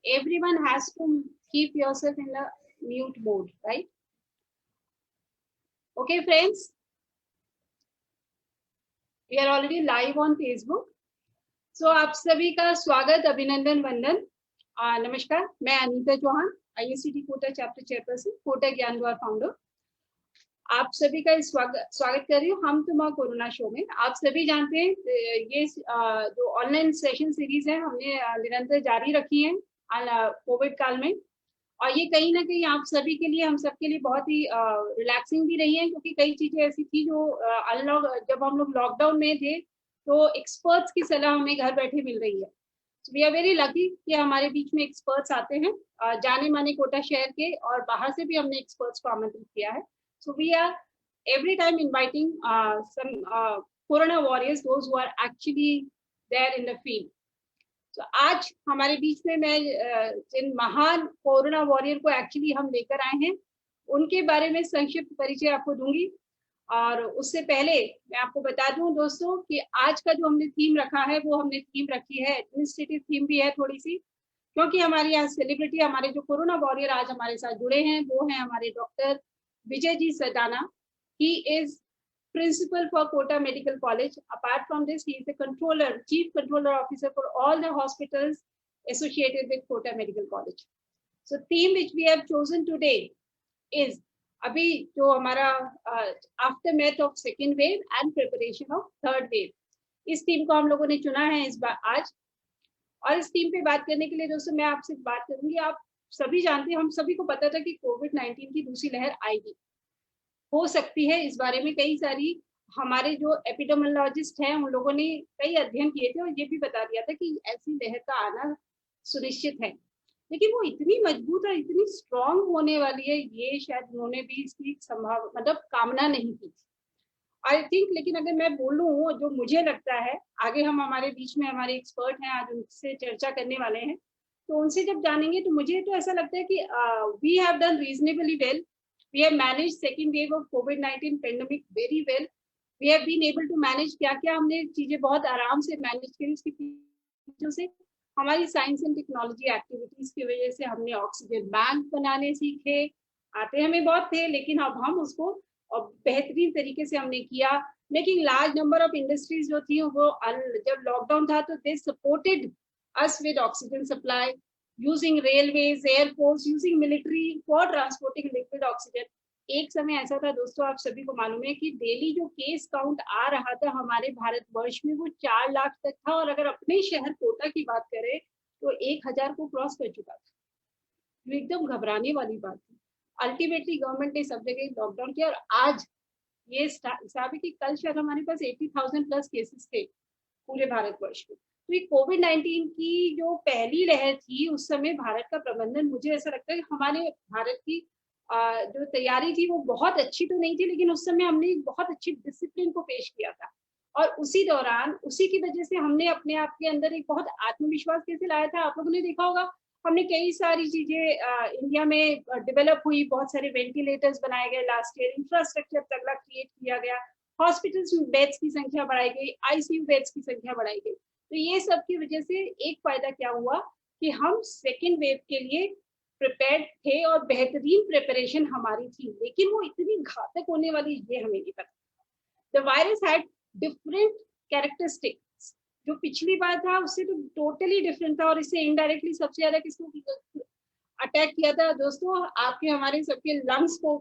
everyone has to keep yourself in a mute mode, right? Okay, friends, we are already live on Facebook. So आप सभी का स्वागत, अभिनंदन, वंदन। नमस्कार, मैं Anita Chauhan, ISCT Kota chapter chairperson, Kota Gyan Dwar founder. आप सभी का स्वागत कर रही हूँ हम तुम कोरोना शो में। आप सभी जानते हैं ये जो ऑनलाइन सेशन सीरीज है हमने निरंतर जारी रखी है कोविड काल में, और ये कहीं ना कहीं आप सभी के लिए, हम सबके लिए बहुत ही रिलैक्सिंग भी रही है, क्योंकि कई चीजें ऐसी थी जो अनलॉक, जब हम लोग लॉकडाउन में थे तो एक्सपर्ट्स की सलाह हमें घर बैठे मिल रही है। वी आर वेरी लकी कि हमारे बीच में एक्सपर्ट्स आते हैं, जाने माने कोटा शहर के और बाहर से भी हमने एक्सपर्ट्स को आमंत्रित किया है। So we are every time inviting some corona warriors, those who are actually there in the field. So आज हमारे बीच में मैं जिन महान कोरोना वॉरियर को एक्चुअली हम लेकर आए हैं उनके बारे में संक्षिप्त परिचय आपको दूंगी। और उससे पहले मैं आपको बता दूं दोस्तों कि आज का जो हमने थीम रखा है वो हमने थीम रखी है एडमिनिस्ट्रेटिव थीम भी है थोड़ी सी, क्योंकि हमारे यहाँ सेलिब्रिटी, हमारे जो कोरोना वॉरियर आज हमारे साथ जुड़े हैं वो हैं हमारे doctor Vijay ji Sadana. He is principal for Kota Medical College. Apart from this, he is a controller, chief controller officer for all the hospitals associated with Kota Medical College. So theme which we have chosen today is अभी जो हमारा aftermath of second wave and preparation of third wave, इस theme को हम लोगों ने चुना है इस बार आज। और इस थीम पे बात करने के लिए दोस्तों मैं आपसे बात करूंगी। आप सभी जानते हैं, हम सभी को पता था कि कोविड-19 की दूसरी लहर आएगी, हो सकती है। इस बारे में कई सारी हमारे जो एपिडेमियोलॉजिस्ट हैं उन लोगों ने कई अध्ययन किए थे और ये भी बता दिया था कि ऐसी लहर का आना सुनिश्चित है, लेकिन वो इतनी मजबूत और इतनी स्ट्रॉन्ग होने वाली है ये शायद उन्होंने भी इसकी मतलब कामना नहीं की थी, आई थिंक। लेकिन अगर मैं बोलूँ जो मुझे लगता है, आगे हम हमारे बीच में हमारे एक्सपर्ट हैं आज उनसे चर्चा करने वाले हैं, तो उनसे जब जानेंगे तो मुझे तो ऐसा लगता है कि we have done reasonably well. We have managed second wave of COVID-19 pandemic very well. We have been able to manage क्या हमने चीजें बहुत आराम से मैनेज की। उसकी वजह से हमारी साइंस एंड टेक्नोलॉजी एक्टिविटीज की वजह से हमने ऑक्सीजन बैंक बनाने सीखे। आते हमें बहुत थे लेकिन अब हम उसको बेहतरीन तरीके से हमने किया। Making large number of industries जो थी वो जब लॉकडाउन था तो they supported us with oxygen supply, using railways, airports, using military for transporting liquid oxygen. एक समय ऐसा था दोस्तों, आप सभी को मालूम है कि डेली जो केस काउंट आ रहा था हमारे भारतवर्ष में वो 4 लाख तक था, और अगर अपने शहर कोटा की बात करें तो 1000 को क्रॉस कर चुका था। तो एकदम घबराने वाली बात थी। अल्टीमेटली गवर्नमेंट ने सब जगह लॉकडाउन किया, और आज ये हिसाब है कि कल शायद हमारे पास 80,000 प्लस केसेस थे पूरे भारतवर्ष में। तो ये कोविड-19 की जो पहली लहर थी उस समय भारत का प्रबंधन, मुझे ऐसा लगता है कि हमारे भारत की जो तैयारी थी वो बहुत अच्छी तो नहीं थी, लेकिन उस समय हमने एक बहुत अच्छी डिसिप्लिन को पेश किया था। और उसी दौरान उसी की वजह से हमने अपने आप के अंदर एक बहुत आत्मविश्वास कैसे लाया था। आप लोगों ने देखा होगा हमने कई सारी चीजें इंडिया में डेवलप हुई, बहुत सारे वेंटिलेटर्स बनाए गए लास्ट ईयर, इंफ्रास्ट्रक्चर तगड़ा क्रिएट किया गया, हॉस्पिटल्स में बेड्स की संख्या बढ़ाई गई, ICU बेड्स की संख्या बढ़ाई गई। तो ये सब की वजह से एक फायदा क्या हुआ कि हम सेकेंड वेव के लिए प्रिपेयर्ड थे और बेहतरीन प्रिपरेशन हमारी थी, लेकिन वो इतनी घातक होने वाली ये हमें नहीं पता। The virus had different characteristics. जो पिछली बार था उससे तो टोटली डिफरेंट था, और इससे इनडायरेक्टली सबसे ज्यादा किसको अटैक किया था दोस्तों? आपके हमारे सबके लंग्स को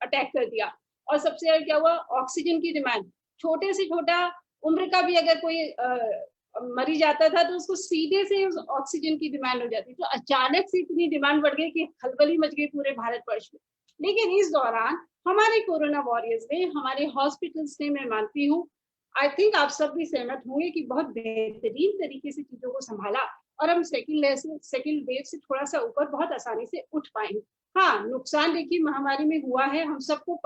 अटैक कर दिया। और सबसे ज्यादा क्या हुआ? ऑक्सीजन की डिमांड। छोटे से छोटा उम्र का भी अगर कोई मरी जाता था तो उसको सीधे से उस ऑक्सीजन की डिमांड हो जाती। तो अचानक से इतनी डिमांड बढ़ गई कि खलबली मच गई पूरे भारतवर्ष में। लेकिन इस दौरान हमारे कोरोना वॉरियर्स ने, हमारे हॉस्पिटल्स ने, मैं मानती हूँ, आई थिंक आप सब भी सहमत होंगे कि बहुत बेहतरीन तरीके से चीजों को संभाला, और हम सेकेंड वेव से थोड़ा सा ऊपर बहुत आसानी से उठ पाए। हाँ, नुकसान देखिए महामारी में हुआ है, हम सबको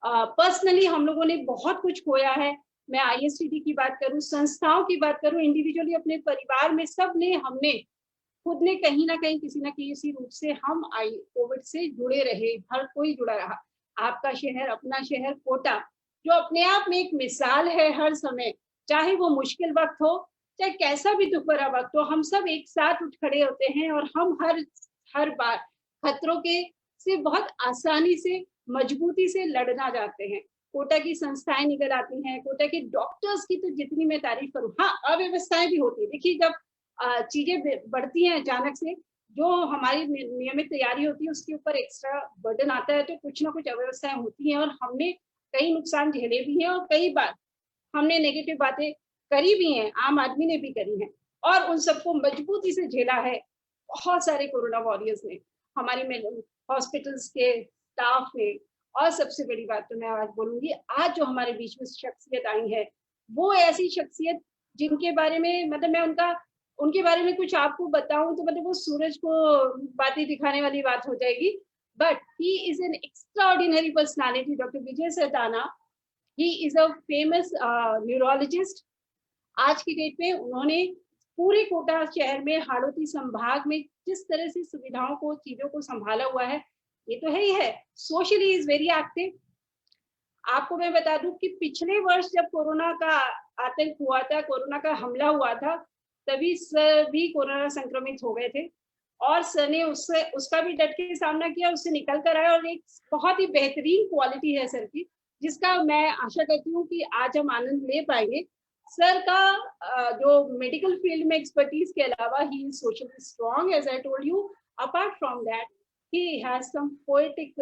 पर्सनली हम लोगों ने बहुत कुछ खोया है। मैं ISCT की बात करूं, संस्थाओं की बात करूं, इंडिविजुअली अपने परिवार में हमने खुद ने कहीं ना कहीं किसी न किसी रूप से हम कोविड से जुड़े रहे, हर कोई जुड़ा रहा। आपका शहर, अपना शहर कोटा, जो अपने आप में एक मिसाल है हर समय, चाहे वो मुश्किल वक्त हो चाहे कैसा भी दुख भरा वक्त हो, हम सब एक साथ उठ खड़े होते हैं और हम हर बार खतरों के से बहुत आसानी से, मजबूती से लड़ना चाहते हैं। कोटा की संस्थाएं निकल आती हैं, कोटा के डॉक्टर्स की तो जितनी मैं तारीफ करूं, हाँ अव्यवस्थाएं भी होती है। देखिए जब चीजें बढ़ती हैं अचानक से, जो हमारी नियमित तैयारी होती है उसके ऊपर एक्स्ट्रा बर्डन आता है, तो कुछ ना कुछ अव्यवस्थाएं होती हैं और हमने कई नुकसान झेले भी हैं और कई बार हमने नेगेटिव बातें करी भी हैं, आम आदमी ने भी करी हैं, और उन सबको मजबूती से झेला है बहुत सारे कोरोना वॉरियर्स ने, हमारे हॉस्पिटल्स के स्टाफ ने। और सबसे बड़ी बात तो मैं आज बोलूंगी, आज जो हमारे बीच में शख्सियत आई है, वो ऐसी शख्सियत जिनके बारे में मतलब मैं उनके बारे में कुछ आपको बताऊं तो मतलब वो सूरज को बातें दिखाने वाली बात हो जाएगी। But he is an extraordinary personality, doctor Vijay Sardana. He is a famous neurologist. आज की डेट में उन्होंने पूरे कोटा शहर में, हाड़ौती संभाग में जिस तरह से सुविधाओं को, चीजों को संभाला हुआ है, ये तो है ही है। Socially is very active. आपको मैं बता दूं कि पिछले वर्ष जब कोरोना का आतंक हुआ था, कोरोना का हमला हुआ था, तभी सर भी कोरोना संक्रमित हो गए थे और सर ने उसका भी डट के सामना किया, उससे निकल कर आया। और एक बहुत ही बेहतरीन क्वालिटी है सर की, जिसका मैं आशा करती हूँ कि आज हम आनंद ले पाएंगे। सर का जो मेडिकल फील्ड में एक्सपर्टीज के अलावा, he is socially strong as I told you. Apart from that he has some poetic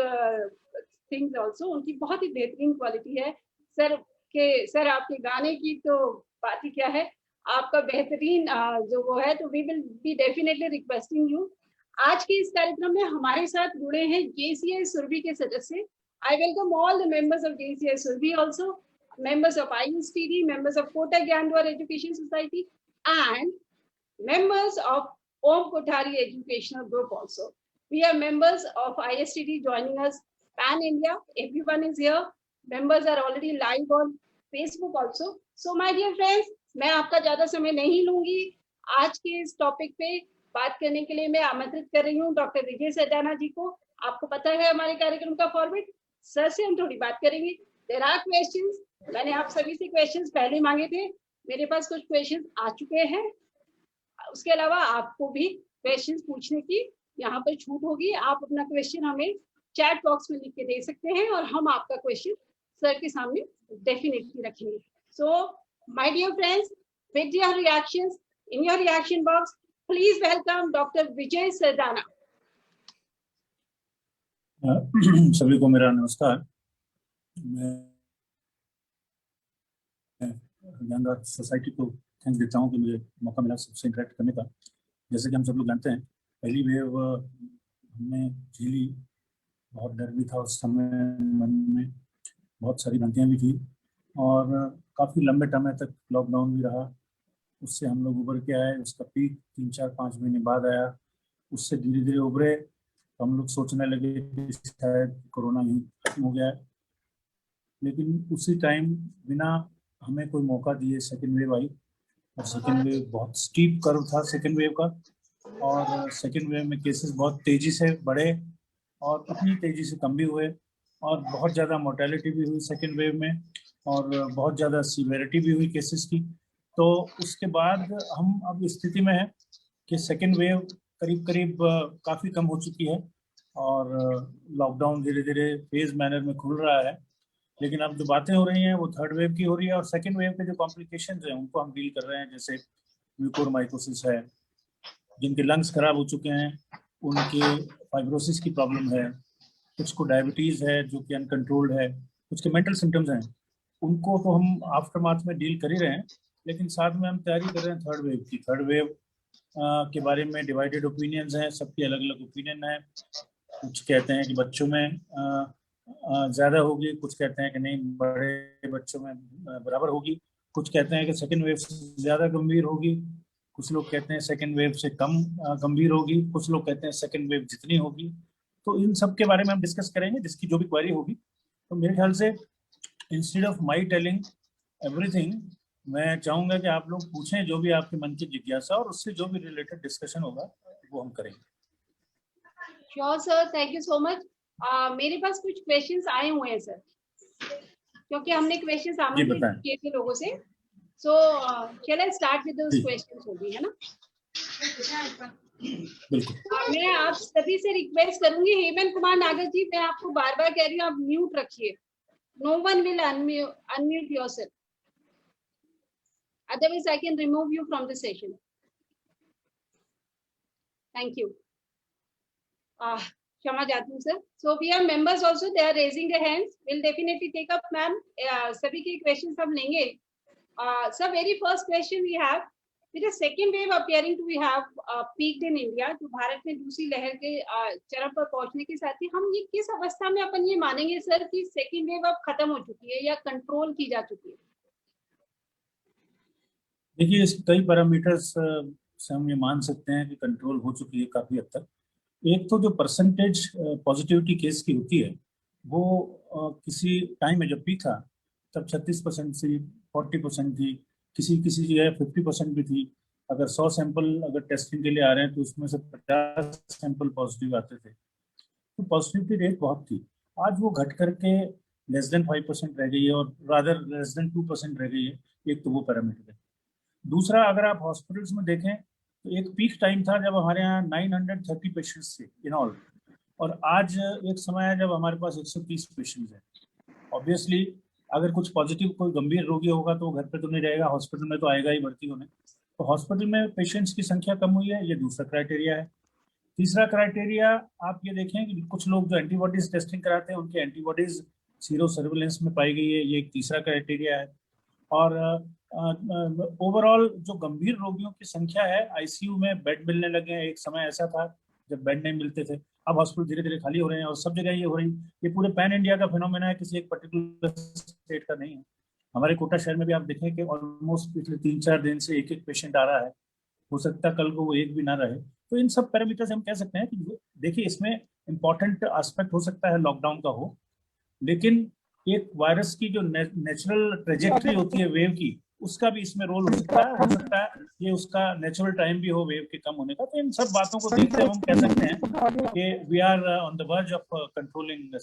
things also. उनकी बहुत ही बेहतरीन क्वालिटी है। सर आपके गाने की तो बात ही क्या है, आपका बेहतरीन जो वो है, तो we will be definitely requesting you. आज के इस कार्यक्रम में हमारे साथ जुड़े हैं JCI सुरभि के सदस्य। I welcome all the members of JCI Surabhi also, members of ISTD, members of Kota Gyandwar Education Society, and members of Om Kothari Educational Group also. We are members of ISTD joining us pan India. Everyone is here. Members are already live on Facebook also. So my dear friends, मैं आपका ज्यादा समय नहीं लूंगी। आज के इस topic पे बात करने के लिए मैं आमंत्रित कर रही हूँ डॉक्टर विजय सरदाना जी को। आपको पता है हमारे कार्यक्रम का फॉर्मेट, सर से हम थोड़ी बात करेंगे। देयर आर क्वेश्चंस, मैंने आप सभी से क्वेश्चंस पहले मांगे थे, मेरे पास कुछ क्वेश्चंस आ चुके हैं। उसके अलावा आपको भी क्वेश्चंस पूछने की यहाँ पर छूट होगी। आप अपना क्वेश्चन हमें चैट बॉक्स में लिख के दे सकते हैं और हम आपका क्वेश्चन सर के सामने डेफिनेटली रखेंगे। So my dear friends, with your reactions in your reaction box, please welcome doctor Vijay Sardana. सभी को मेरा नमस्कार। मैं ज्ञानदार सोसाइटी को थैंक्स देता हूँ कि मुझे मौका मिला सबसे इंटरेक्ट करने का। जैसे कि हम सब लोग जानते हैं, पहली वेव हमने झेली, बहुत डर भी था उस समय, मन में बहुत सारी भ्रांतियाँ भी थी और काफ़ी लंबे समय तक लॉकडाउन भी रहा। उससे हम लोग उभर के आए। उसका पीक 3-4-5 महीने बाद आया। उससे धीरे धीरे उभरे तो हम लोग सोचने लगे कि शायद कोरोना ही खत्म हो गया है। लेकिन उसी टाइम बिना हमें कोई मौका दिए सेकेंड वेव आई और सेकेंड वेव बहुत स्टीप कर्व था सेकेंड वेव का। और सेकेंड वेव में केसेस बहुत तेज़ी से बढ़े और उतनी तेज़ी से कम भी हुए और बहुत ज़्यादा मोर्टेलिटी भी हुई सेकेंड वेव में और बहुत ज़्यादा सीवियरिटी भी हुई केसेस की। तो उसके बाद हम अब स्थिति में हैं कि सेकेंड वेव करीब करीब काफ़ी कम हो चुकी है और लॉकडाउन धीरे धीरे फेज मैनर में खुल रहा है। लेकिन अब जो बातें हो रही हैं वो थर्ड वेव की हो रही है और सेकेंड वेव के जो कॉम्प्लिकेशंस हैं उनको हम डील कर रहे हैं। जैसे म्यूकोरमाइकोसिस है, जिनके लंग्स खराब हो चुके हैं, उनके फाइब्रोसिस की प्रॉब्लम है, कुछ को डायबिटीज़ है जो कि अनकंट्रोल्ड है, कुछ के मेंटल सिम्टम्स हैं, उनको तो हम आफ्टर मार्च में डील कर ही रहे हैं। लेकिन साथ में हम तैयारी कर रहे हैं थर्ड वेव की। थर्ड वेव के बारे में डिवाइडेड ओपिनियंस हैं, सबकी अलग अलग ओपिनियन है। कुछ कहते हैं कि बच्चों में ज़्यादा होगी, कुछ कहते हैं कि नहीं बड़े बच्चों में बराबर होगी, कुछ कहते हैं कि सेकेंड वेव से ज़्यादा गंभीर होगी, कुछ लोग कहते हैं सेकेंड वेव से कम गंभीर होगी, कुछ लोग कहते हैं सेकेंड वेव जितनी होगी। तो इन सब के बारे में हम डिस्कस करेंगे, जिसकी जो भी क्वेरी होगी। तो मेरे ख्याल से instead of my telling everything, मैं चाहूँगा कि आप लोग पूछें जो भी आपके मन की जिज्ञासा और उससे जो भी रिलेटेड डिस्कशन होगा वो हम करेंगे। Sure sir, thank you so much. मेरे पास कुछ क्वेश्चंस आए हुए हैं सर, क्योंकि हमने क्वेश्चंस आमंत्रित किए थे लोगों से। So shall I start with those questions only, है ना? मैं आप सभी से रिक्वेस्ट करूंगी, हेमंत कुमार नागर जी, मैं आपको बार बार कह रही हूँ, आप म्यूट रखिए. No one will unmute yourself. Otherwise, I can remove you from the session. Thank you. क्षमा चाहती हूँ sir. So we have members also. They are raising their hands. We'll definitely take up, ma'am. सभी के questions हम लेंगे. So very first question we have. With the second wave appearing to we have peaked in India, जो भारत में दूसरी लहर के चरम पर पहुंचने के साथ ही हम ये किस अवस्था में अपन ये मानेंगे सर कि सेकेंड वेव अब खत्म हो चुकी है या कंट्रोल की जा चुकी है? देखिए, इस कई पैरामीटर्स से हम ये मान सकते हैं कि कंट्रोल हो चुकी है काफी हद तक. एक तो जो परसेंटेज पॉजिटिविटी केस की होती है वो किसी टाइम में जब पीक था तब 36% से 40% थी, किसी जगह 50% भी थी. अगर 100 सैंपल अगर टेस्टिंग के लिए आ रहे हैं तो उसमें से 50 सैंपल पॉजिटिव आते थे, तो पॉजिटिविटी रेट बहुत थी. आज वो घट करके लेस देन 5% रह गई है और रादर लेस देन 2% रह गई है. एक तो वो पैरामीटर है. दूसरा, अगर आप हॉस्पिटल्स में देखें तो एक पीक टाइम था जब हमारे यहाँ 930 पेशेंट्स थे इन ऑल, और आज एक समय है जब हमारे पास 130 पेशेंट्स हैं. ऑब्वियसली अगर कुछ पॉजिटिव कोई गंभीर रोगी होगा तो वो घर पे तो नहीं रहेगा, हॉस्पिटल में तो आएगा ही भर्ती होने. तो हॉस्पिटल में पेशेंट्स की संख्या कम हुई है, ये दूसरा क्राइटेरिया है. तीसरा क्राइटेरिया आप ये देखें कि कुछ लोग जो एंटीबॉडीज टेस्टिंग कराते हैं उनकी एंटीबॉडीज सीरो सर्विलेंस में पाई गई है, ये एक तीसरा क्राइटेरिया है. और ओवरऑल जो गंभीर रोगियों की संख्या है, आईसीयू में बेड मिलने लगे हैं. एक समय ऐसा था जब बेड नहीं मिलते थे, अब हॉस्पिटल धीरे धीरे खाली हो रहे हैं और सब जगह ये हो रही. ये पूरे पैन इंडिया का फिनोमेना है, किसी एक पर्टिकुलर स्टेट का नहीं है. हमारे कोटा शहर में भी आप देखें कि ऑलमोस्ट पिछले 3-4 दिन से एक पेशेंट आ रहा है. हो सकता है कल को वो एक भी ना रहे. तो इन सब पैरामीटर से हम कह सकते हैं कि देखिए, इसमें इंपॉर्टेंट एस्पेक्ट हो सकता है लॉकडाउन का हो, लेकिन एक वायरस की जो नेचुरल ट्रेजेक्टरी होती है वेव की, उसका भी इसमें रोल हो सकता है ये उसका नेचुरल टाइम भी हो वेव के कम होने का. तो इन सब बातों को देखते हुए हम कह सकते हैं कि we are on the verge of controlling.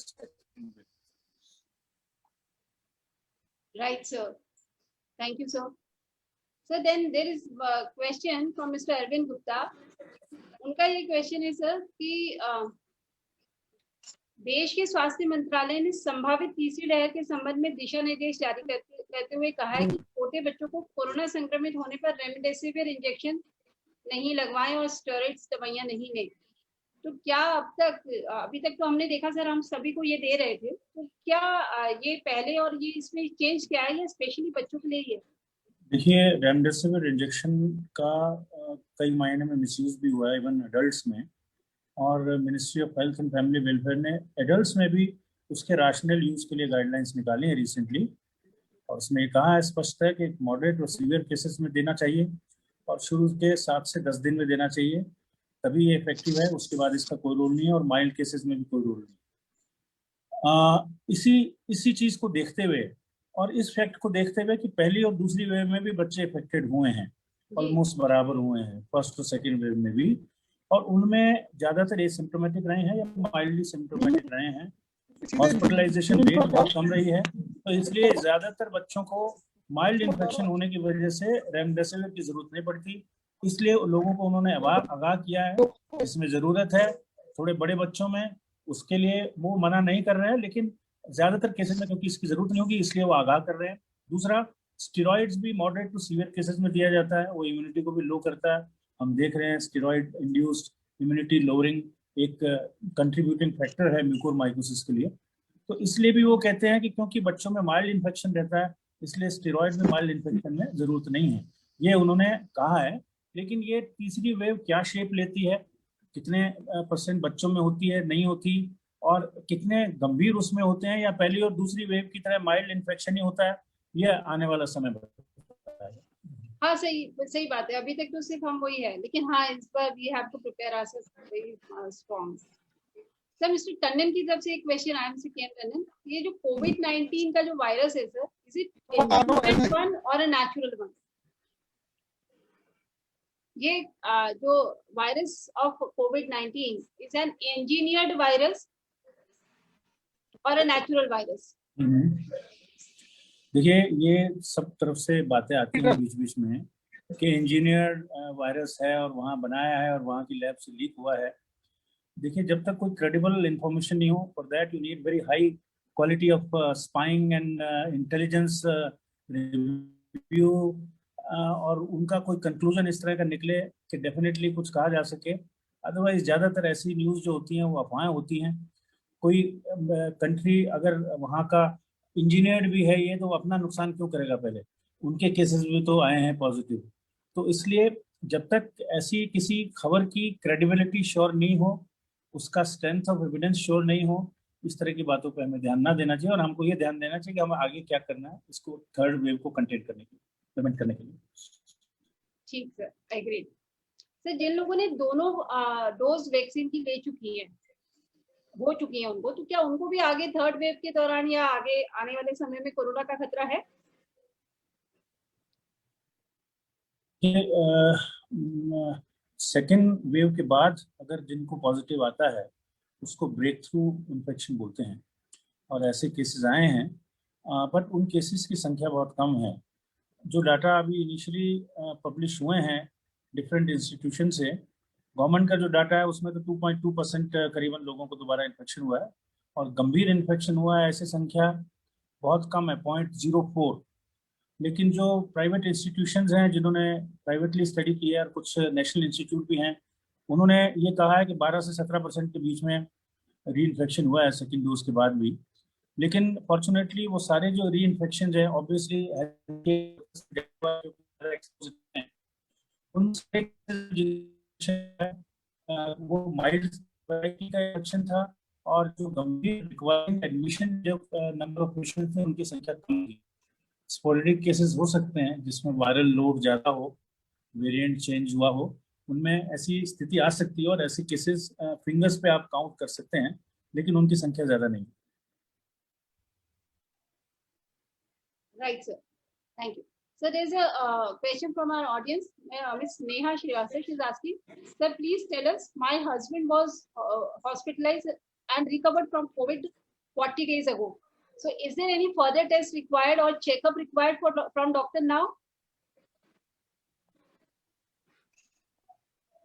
Right, sir. Thank you, sir. So then there is a question from Mr. Arvind Gupta. उनका ये क्वेश्चन है सर कि देश के स्वास्थ्य मंत्रालय ने संभावित तीसरी लहर के संबंध में दिशा निर्देश जारी करते हुए कहा है कि छोटे बच्चों को कोरोना संक्रमित होने पर रेमडेसिविर इंजेक्शन नहीं लगवाएं और स्टेरॉइड्स दवाइयां नहीं लें. तो क्या अभी तक तो हमने देखा सर, हम सभी को ये दे रहे थे, तो क्या ये पहले और ये इसमें चेंज क्या है, स्पेशली बच्चों के लिए? ये देखिए, रेमडेसिविर इंजेक्शन का कई मायने में मिसयूज भी हुआ है इवन एडल्ट्स में, और ministry of health and family welfare ने एडल्ट्स में भी उसके राशनल यूज के लिए गाइडलाइंस निकाली हैं रिसेंटली. और उसमें कहा है स्पष्ट है कि मॉडरेट और सीवियर केसेस में देना चाहिए और शुरू के 7 से 10 दिन में देना चाहिए, तभी ये इफेक्टिव है. उसके बाद इसका कोई रोल नहीं है और माइल्ड केसेस में भी कोई रोल नहीं. इसी चीज को देखते हुए और इस फैक्ट को देखते हुए कि पहली और दूसरी वेव में भी बच्चे इफेक्टेड हुए हैं, ऑलमोस्ट बराबर हुए हैं फर्स्ट और सेकेंड वेव में भी, और उनमें ज्यादातर एसिम्प्टोमेटिक रहे हैं या माइल्डली सिम्प्टोमेटिक रहे हैं. हॉस्पिटलाइजेशन रेट बहुत कम रही है, तो इसलिए ज्यादातर बच्चों को माइल्ड इन्फेक्शन होने की वजह से रेमडेसिविर की जरूरत नहीं पड़ती. इसलिए लोगों को उन्होंने आगाह किया है. इसमें जरूरत है थोड़े बड़े बच्चों में, उसके लिए वो मना नहीं कर रहे हैं, लेकिन ज्यादातर केसेस में क्योंकि इसकी जरूरत नहीं होगी इसलिए वो आगाह कर रहे हैं. दूसरा, स्टेरॉइड्स भी मॉडरेट टू सीवियर केसेस में दिया जाता है, वो इम्यूनिटी को भी लो करता है. हम देख रहे हैं स्टेरॉइड इंड्यूस्ड इम्यूनिटी लोअरिंग एक कंट्रीब्यूटिंग फैक्टर है म्यूकोरमाइकोसिस के लिए. तो इसलिए भी वो कहते हैं कि क्योंकि बच्चों में माइल्ड इन्फेक्शन रहता है इसलिए स्टेरॉइड में माइल्ड इन्फेक्शन में जरूरत नहीं है, ये उन्होंने कहा है. लेकिन ये तीसरी वेव क्या शेप लेती है, कितने % बच्चों में होती है, नहीं होती, और कितने गंभीर उसमें होते हैं या पहली और दूसरी वेव की तरह माइल्ड इन्फेक्शन ही होता है, यह आने वाला समय बताता है. हाँ, सही बात है. अभी तक तो सिर्फ हम वही है, लेकिन हाँ, इस पर we have to prepare ourselves very strong. Sir, mister Tandon की तरफ से एक क्वेश्चन आया, मिस्टर के एम टंडन, ये जो कोविड-19 का जो वायरस है sir, is it engineered one और अ नेचुरल वन? ये जो virus of covid is an engineered virus और अ नेचुरल वायरस? देखिए, ये सब तरफ से बातें आती हैं बीच बीच में कि इंजीनियर वायरस है और वहाँ बनाया है और वहाँ की लैब से लीक हुआ है। देखिए, जब तक कोई क्रेडिबल इंफॉर्मेशन नहीं हो, for that you need very high quality of spying and intelligence review, और उनका कोई कंक्लूजन इस तरह का निकले कि डेफिनेटली कुछ कहा जा सके। अदरवाइज ज़्यादातर ऐसी न्यूज़ जो होती हैं वो अफवाहें होती हैं। कोई कंट्री अगर वहाँ का इंजीनियर्ड भी है ये, तो अपना नुकसान क्यों करेगा? पहले उनके केसेस भी तो आए हैं पॉजिटिव। तो इसलिए जब तक ऐसी किसी खबर की क्रेडिबिलिटी श्योर नहीं हो, उसका स्ट्रेंथ ऑफ एविडेंस श्योर नहीं हो, इस तरह की बातों पर हमें ध्यान ना देना चाहिए। और हमको ये ध्यान देना चाहिए कि हमें आगे क्या करना है इसको थर्ड वेव को कंटेन करने के लिए, प्रिवेंट करने के लिए। ठीक सर, एग्री। सर, जिन लोगों ने दोनों डोज वैक्सीन की ले चुकी है, हो चुकी है उनको, तो क्या उनको भी आगे थर्ड वेव के दौरान या आगे आने वाले समय में कोरोना का खतरा है? सेकेंड वेव के बाद अगर जिनको पॉजिटिव आता है उसको ब्रेक थ्रू इन्फेक्शन बोलते हैं, और ऐसे केसेस आए हैं, बट उन केसेस की संख्या बहुत कम है। जो डाटा अभी इनिशियली पब्लिश हुए हैं डिफरेंट इंस्टीट्यूशन से, गवर्नमेंट का जो डाटा है उसमें तो 2.2% करीबन लोगों को दोबारा इन्फेक्शन हुआ है, और गंभीर इन्फेक्शन हुआ है ऐसे संख्या बहुत कम है, 0.04। लेकिन जो प्राइवेट इंस्टीट्यूशंस हैं जिन्होंने प्राइवेटली स्टडी की है, और कुछ नेशनल इंस्टीट्यूट भी हैं, उन्होंने ये कहा है कि 12 से 17% के बीच में री इन्फेक्शन हुआ है सेकेंड डोज के बाद भी। लेकिन फॉर्चुनेटली वो सारे जो री इन्फेक्शन है ऑब्वियसली उन वो माइल्ड का इन्फेक्शन था, और जो गंभीर रिक्वायरिंग एडमिशन जो नंबर ऑफ पेशेंट थे उनकी संख्या कम थी। स्पोरेडिक केसेस हो सकते हैं जिसमें वायरल लोड ज़्यादा हो, वेरिएंट चेंज हुआ हो, उनमें ऐसी स्थिति आ सकती है, और ऐसे केसेस फिंगर्स पे आप काउंट कर सकते हैं, लेकिन उनकी संख्या ज़्यादा नहीं। Right, sir. Thank you. So there's a question from our audience. Miss Neha Srivastava, she's asking, sir, please tell us, my husband was hospitalized and recovered from COVID 40 days ago. So is there any further test required or checkup required from doctor now?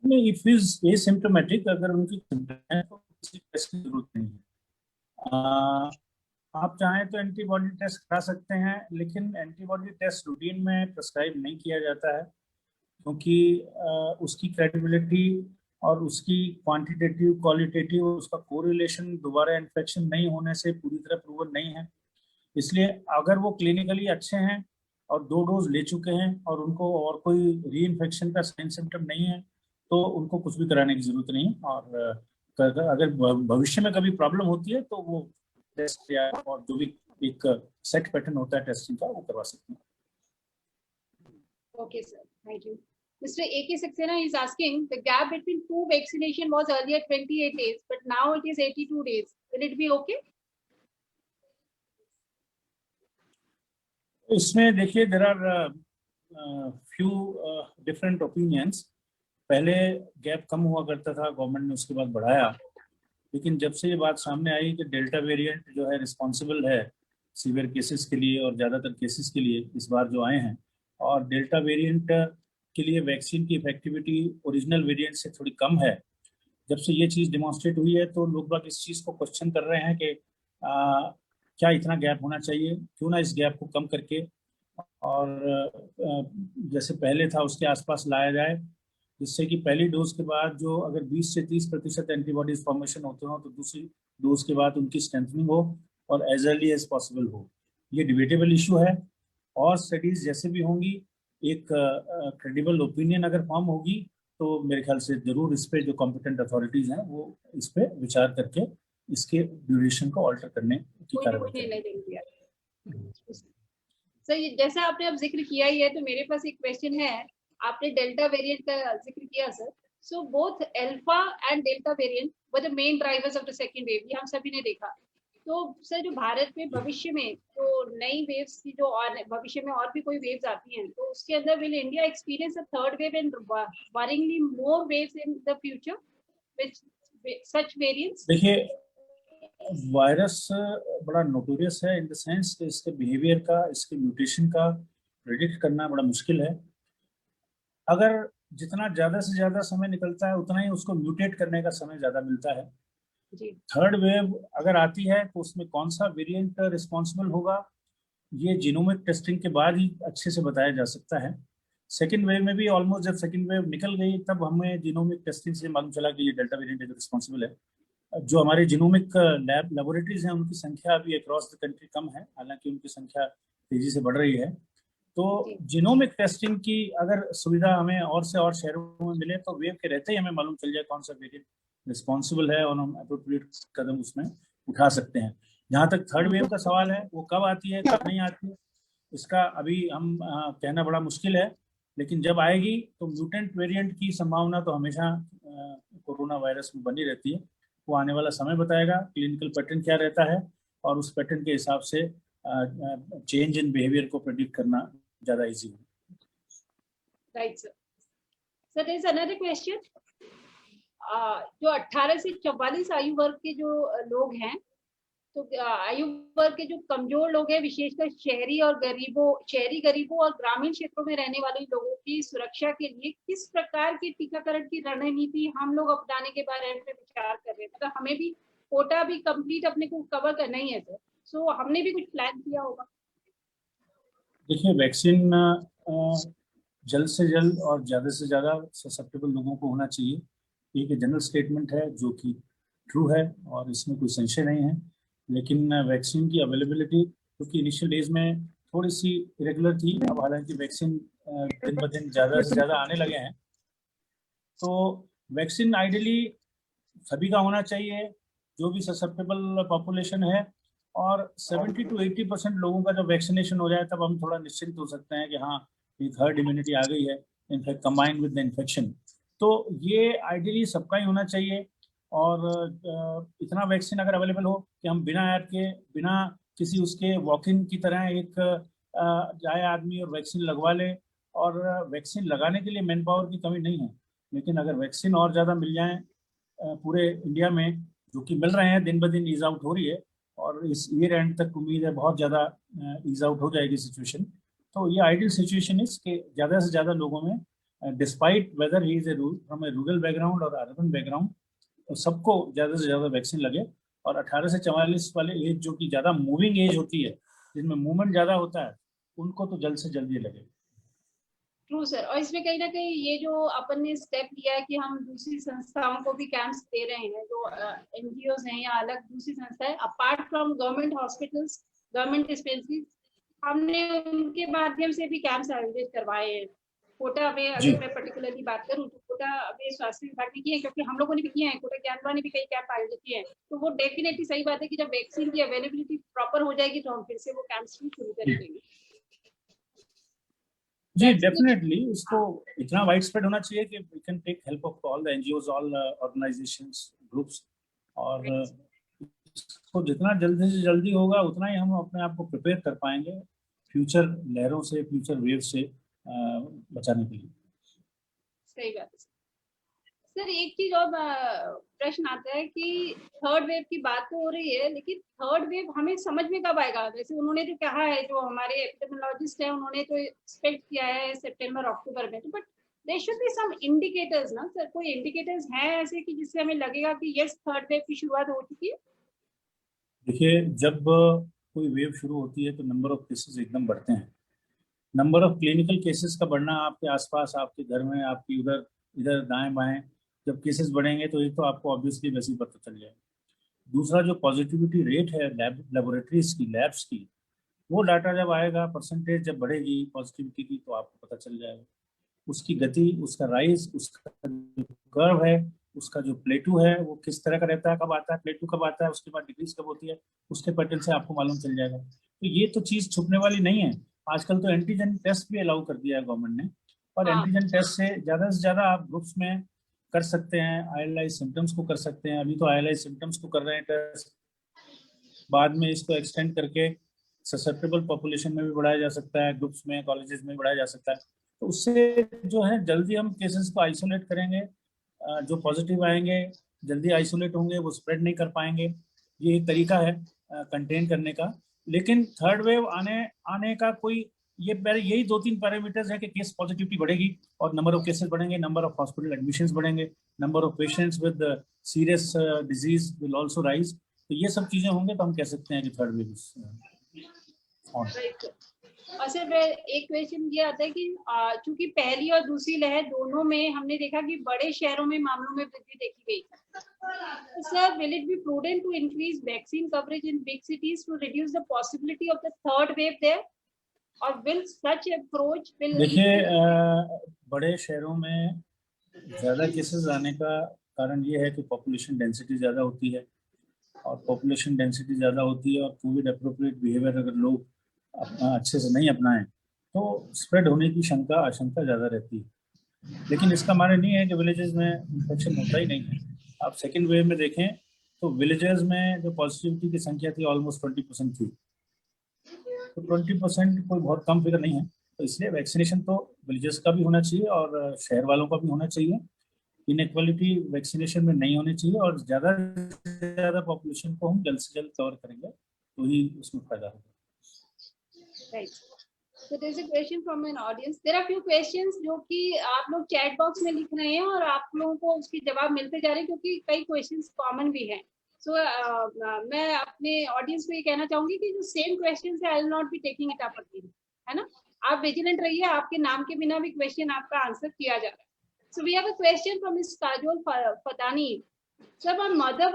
नहीं, if is asymptomatic, अगर उनकी symptom है तो किसी test की जरूरत नहीं है। आप चाहें तो एंटीबॉडी टेस्ट करा सकते हैं, लेकिन एंटीबॉडी टेस्ट रूटीन में प्रिस्क्राइब नहीं किया जाता है, क्योंकि उसकी क्रेडिबिलिटी और उसकी क्वांटिटेटिव क्वालिटेटिव उसका कोरिलेशन दोबारा इन्फेक्शन नहीं होने से पूरी तरह प्रूवन नहीं है। इसलिए अगर वो क्लिनिकली अच्छे हैं और 2 डोज ले चुके हैं और उनको और कोई री इन्फेक्शन का साइन सिम्टम नहीं है, तो उनको कुछ भी कराने की जरूरत नहीं। और अगर भविष्य में कभी प्रॉब्लम होती है तो वो टेस्ट या और जो भी एक सेट पैटर्न होता है टेस्टिंग का, वो करवा सकते हैं। Okay, sir. Thank you. Mr. A.K. Saxena is asking, the gap between 2 vaccination was earlier 28 days, but now it is 82 days. Will it be okay? इसमें देखिए, there are few different opinions. पहले gap कम हुआ करता था, government ने उसके बाद बढ़ाया, लेकिन जब से ये बात सामने आई कि डेल्टा वेरिएंट जो है रिस्पॉन्सिबल है सीवियर केसेस के लिए और ज़्यादातर केसेस के लिए इस बार जो आए हैं, और डेल्टा वेरिएंट के लिए वैक्सीन की इफेक्टिविटी ओरिजिनल वेरिएंट से थोड़ी कम है, जब से ये चीज़ डिमॉन्स्ट्रेट हुई है तो लोग बाग इस चीज़ को क्वेश्चन कर रहे हैं कि क्या इतना गैप होना चाहिए, क्यों ना इस गैप को कम करके और जैसे पहले था उसके आसपास लाया जाए, जिससे कि पहली डोज के बाद जो अगर 20 से 30% एंटीबॉडीज फॉर्मेशन होते हो तो दूसरी डोज के बाद उनकी स्ट्रेंथनिंग हो और एज अर्ली एज पॉसिबल हो। ये डिबेटेबल इशू है, और स्टडीज जैसे भी होंगी, एक क्रेडिबल ओपिनियन अगर फॉर्म होगी तो मेरे ख्याल से जरूर इस पे जो कॉम्पिटेंट अथॉरिटीज हैं वो इस पे विचार करके इसके ड्यूरेशन को ऑल्टर करने की कार्रवाई करेंगे। सर, जैसे आपने अब जिक्र किया ही है तो मेरे पास एक क्वेश्चन है। आपने डेल्टा वेरिएंट का जिक्र किया sir, so both alpha and delta variant were the main drivers of the second wave, ये हम सभी ने देखा। तो सर, जो भारत में भविष्य में जो नई वेव्स की जो और भविष्य में और भी कोई वेव्स आती हैं, तो उसके अंदर will India experience a third wave and worryingly more waves in the future with such variants? देखिए, वायरस बड़ा नोटोरियस है इन द सेंस कि इसके बिहेवियर का, इसके म्यूटेशन का प्रेडिक्ट करना बड़ा मुश्किल है। अगर जितना ज़्यादा से ज़्यादा समय निकलता है उतना ही उसको म्यूटेट करने का समय ज़्यादा मिलता है। जी थर्ड वेव अगर आती है तो उसमें कौन सा वेरिएंट रिस्पॉन्सिबल होगा, ये जीनोमिक टेस्टिंग के बाद ही अच्छे से बताया जा सकता है। सेकेंड वेव में भी ऑलमोस्ट जब सेकेंड वेव निकल गई तब हमें जीनोमिक टेस्टिंग से मालूम चला कि ये डेल्टा वेरिएंट है जो रिस्पॉन्सिबल है। जो हमारे जीनोमिक लेबोरेटरीज हैं उनकी संख्या अभी अक्रॉस द कंट्री कम है, हालांकि उनकी संख्या तेजी से बढ़ रही है। तो जीनोमिक टेस्टिंग की अगर सुविधा हमें और से और शहरों में मिले तो वेव के रहते ही हमें मालूम चल जाए कौन सा वेरिएंट रिस्पॉन्सिबल है और हम अप्रोप्रिएट कदम उसमें उठा सकते हैं। जहाँ तक थर्ड वेव का सवाल है, वो कब आती है कब नहीं आती है, इसका अभी हम कहना बड़ा मुश्किल है। लेकिन जब आएगी तो म्यूटेंट वेरिएंट की संभावना तो हमेशा कोरोना वायरस में बनी रहती है। वो आने वाला समय बताएगा क्लिनिकल पैटर्न क्या रहता है और उस पैटर्न के हिसाब से चेंज इन बिहेवियर को प्रेडिक्ट करना ज़्यादा इजी है। Right sir. Sir there is another question. जो 18 से 44 आयु वर्ग के जो लोग हैं, तो आयु वर्ग के जो कमजोर लोग हैं, विशेषकर शहरी गरीबों और ग्रामीण क्षेत्रों में रहने वाले लोगों की सुरक्षा के लिए किस प्रकार की टीकाकरण की रणनीति हम लोग अपनाने के बारे में विचार कर रहे हैं? मतलब हमें भी कोटा भी कंप्लीट अपने को कवर करना ही है सर, सो हमने भी कुछ प्लान किया होगा? देखिए, वैक्सीन जल्द से जल्द और ज़्यादा से ज़्यादा ससेप्टेबल लोगों को होना चाहिए। एक जनरल स्टेटमेंट है जो कि ट्रू है और इसमें कोई संशय नहीं है। लेकिन वैक्सीन की अवेलेबिलिटी क्योंकि इनिशियल डेज में थोड़ी सी इरेगुलर थी, अब हालांकि वैक्सीन दिन ब दिन ज़्यादा से ज़्यादा आने लगे हैं। तो वैक्सीन आइडियली सभी का होना चाहिए जो भी ससेप्टेबल पॉपुलेशन है, और 70 to 80% लोगों का जब वैक्सीनेशन हो जाए तब हम थोड़ा निश्चिंत हो सकते हैं कि हाँ, एक हर्ड इम्यूनिटी आ गई है, in fact combined with the infection. तो ये आइडियली सबका ही होना चाहिए। और इतना वैक्सीन अगर अवेलेबल हो कि हम बिना ऐप के, बिना किसी उसके वॉक इन की तरह एक जाए आदमी और वैक्सीन लगवा ले। और वैक्सीन लगाने के लिए मैन पावर की कमी नहीं है, लेकिन अगर वैक्सीन और ज़्यादा मिल जाए पूरे इंडिया में, जो कि मिल रहे हैं, दिन ब दिन ईज आउट हो रही है और इस ईयर एंड तक उम्मीद है बहुत ज़्यादा ईज आउट हो जाएगी सिचुएशन। तो ये आइडियल सिचुएशन इस कि ज़्यादा से ज़्यादा लोगों में, despite weather he is from A rural background और अर्बन बैकग्राउंड, तो सबको ज़्यादा से ज़्यादा वैक्सीन लगे। और 18 से 44 वाले एज जो कि ज़्यादा मूविंग एज होती है, जिनमें मूवमेंट ज़्यादा होता है, उनको तो जल्द से जल्द ये लगे। True sir. और इसमें कहीं ना कहीं ये जो अपन ने स्टेप लिया है कि हम दूसरी संस्थाओं को भी कैंप्स दे रहे हैं, जो एनजीओज हैं या अलग दूसरी संस्थाएं, apart from government hospitals, government dispensaries, हमने उनके माध्यम से भी कैंप्स आयोजित करवाए हैं। कोटा में अगर मैं पर्टिकुलरली बात करूं तो कोटा में स्वास्थ्य विभाग ने किए हैं, क्योंकि हम लोगों ने भी किए हैं, कोटा ज्ञानवा ने भी कई कैंप आयोजित किए हैं। तो वो डेफिनेटली सही बात है कि जब वैक्सीन की अवेलेबिलिटी प्रॉपर हो जाएगी तो हम फिर से वो कैंप्स भी शुरू करेंगे। जी, डेफिनेटली इसको इतना वाइड स्प्रेड होना चाहिए कि we can take help of all the NGOs, all organisations, groups, और इसको जितना जल्दी से जल्दी होगा उतना ही हम अपने आप को प्रिपेयर कर पाएंगे फ्यूचर लहरों से, फ्यूचर वेव से बचाने के लिए। सही बात है सर। एक चीज और प्रश्न आता है कि थर्ड वेव की बात तो हो रही है, लेकिन थर्ड वेव हमें समझ में कब आएगा? वैसे उन्होंने जो कहा है, जो हमारे एपिडेमियोलॉजिस्ट हैं, उन्होंने तो एक्सपेक्ट किया है सितंबर अक्टूबर में, तो but there should be some indicators ना सर? कोई इंडिकेटर्स हैं ऐसे कि जिससे हमें लगेगा कि यस थर्ड वेव की शुरुआत हो चुकी है? देखिए, जब कोई वेव शुरू होती है तो नंबर ऑफ केसेस एकदम बढ़ते हैं। नंबर ऑफ क्लिनिकल केसेस का बढ़ना, आपके आसपास, आपके घर में, आपकी उधर इधर दाएं बाएं जब केसेस बढ़ेंगे तो एक तो आपको ऑब्वियसली वैसे ही पता चल जाएगा। दूसरा, जो पॉजिटिविटी रेट है लेबोरेटरीज की, लैब्स की, वो डाटा जब आएगा, परसेंटेज जब बढ़ेगी पॉजिटिविटी की, तो आपको पता चल जाएगा उसकी गति, उसका राइज, उसका जो कर्व है, उसका जो प्लेटू है वो किस तरह का रहता है, कब आता है प्लेटू, कब आता है, उसके बाद डिक्रीज कब होती है, उसके पैटर्न से आपको मालूम चल जाएगा। तो ये तो चीज़ छुपने वाली नहीं है। आजकल तो एंटीजन टेस्ट भी अलाउ कर दिया है गवर्नमेंट ने, और एंटीजन टेस्ट से ज़्यादा आप ग्रुप्स में कर सकते हैं, ILI सिम्टम्स को कर सकते हैं। अभी तो ILI सिम्टम्स को कर रहे हैं टेस्ट, बाद में इसको एक्सटेंड करके ससेप्टेबल पॉपुलेशन में भी बढ़ाया जा सकता है, ग्रुप्स में, कॉलेजेस में बढ़ाया जा सकता है। तो उससे जो है जल्दी हम केसेस को आइसोलेट करेंगे, जो पॉजिटिव आएंगे जल्दी आइसोलेट होंगे, वो स्प्रेड नहीं कर पाएंगे। ये एक तरीका है कंटेन करने का। लेकिन थर्ड वेव आने का कोई यही 2-3 पैरामीटर्स है कि केस पॉजिटिविटी बढ़ेगी और नंबर ऑफ केसेस बढ़ेंगे, नंबर ऑफ हॉस्पिटल एडमिशंस बढ़ेंगे, number of patients with serious disease will also rise. तो ये सब चीजें होंगे तो हम कह सकते हैं कि थर्ड वेव ऑन। और सर एक क्वेश्चन ये आता है कि चूंकि पहली और दूसरी लहर दोनों में हमने देखा कि बड़े शहरों में मामलों में वृद्धि देखी गई, तो sir will it be prudent to increase vaccine coverage in big cities to reduce the possibility of the third wave there, और विल सच अप्रोच विल? देखिए बड़े शहरों में ज्यादा केसेस आने का कारण ये है कि पॉपुलेशन डेंसिटी ज्यादा होती है, और पॉपुलेशन डेंसिटी ज़्यादा होती है और कोविड अप्रोप्रिएट बिहेवियर अगर लोग अपना अच्छे से नहीं अपनाएं तो स्प्रेड होने की आशंका ज़्यादा रहती है। लेकिन इसका माने नहीं है कि विलेजेस में इन्फेक्शन होता ही नहीं है। आप सेकेंड वेव में देखें तो विलेजेस में जो पॉजिटिविटी की संख्या थी ऑलमोस्ट 20% थी, तो 20% कोई बहुत कम फिगर नहीं है। तो इसलिए वैक्सीनेशन तो विलेजेस का भी होना चाहिए और शहर वालों का भी होना चाहिए। इनइक्वालिटी वैक्सीनेशन में नहीं होनी चाहिए और ज़्यादा से ज़्यादा पॉपुलेशन को हम जल्द से जल्द कवर करेंगे तो ही उसमें फायदा होगा। Right. So there is a question from an audience. There are few questions जो कि आप लोग चैट बॉक्स में लिख रहे हैं और आप लोगों को उसके जवाब मिलते जा रहे हैं क्योंकि कई क्वेश्चंस कॉमन भी हैं। So मैं अपने ऑडियंस को ये कहना चाहूंगी कि जो सेम क्वेश्चंस है, I will not be taking it up again, है ना। आप विजिलेंट रहिए, आपके नाम के बिना भी क्वेश्चन आपका आंसर किया जा रहा है। So we have a question from Ms. Kajol Fatani. Sir, my mother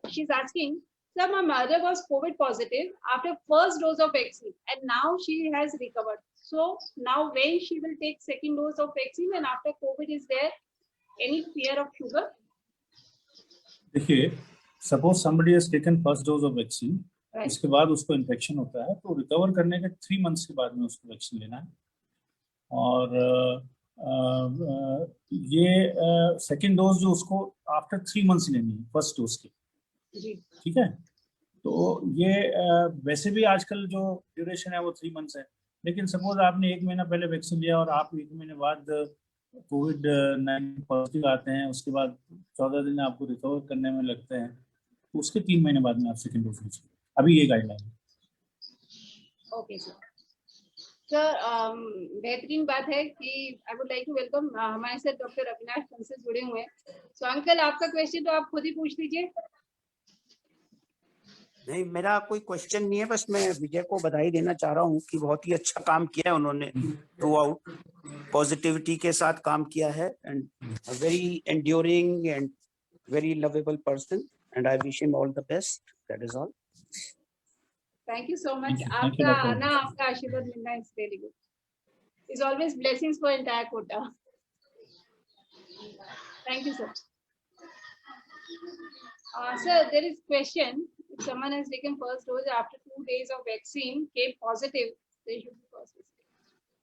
she's asking, sir, my mother was COVID positive after first dose of vaccine and now she has recovered. So now when she will take second dose of vaccine and after COVID, is there any fear of sugar? देखिए, suppose somebody has taken first dose of vaccine, Right. उसके बाद उसको infection होता है तो recover करने के 3 months के बाद में उसको वैक्सीन लेना है। और ये सेकेंड डोज जो उसको आफ्टर 3 months लेनी है फर्स्ट डोज की, ठीक है। तो ये वैसे भी आजकल जो ड्यूरेशन है वो 3 months है, लेकिन सपोज आपने 1 महीना पहले वैक्सीन लिया और आप 1 महीने बाद कोविड-19 पॉजिटिव आते हैं, उसके बाद 14 दिन आपको रिकवर करने में लगते हैं, तो उसके 3 महीने बाद में आप सेकेंड डोज लीजिए। अभी ये गाइडलाइन है। Okay sir. सर बेहतरीन बात है कि I would like to welcome हमारे साथ डॉक्टर अविनाश पंसे जुड़े हुए हैं। सो अंकल, आपका क्वेश्चन तो आप खुद ही पूछ लीजिए। नहीं, मेरा कोई क्वेश्चन नहीं है, बस मैं विजय को बधाई देना चाह रहा हूँ कि बहुत ही अच्छा काम किया है उन्होंने, थ्रू आउट पॉजिटिविटी के साथ काम किया है and very enduring and very lovable person and I wish him all the best. That is all. Thank you so much. आपका आना, आपका आशीर्वाद मिलना is very good, is always blessings for entire Kota. Thank you sir. Sir, there is question. If someone has taken first dose after 2 days of vaccine came positive, they should be first dose.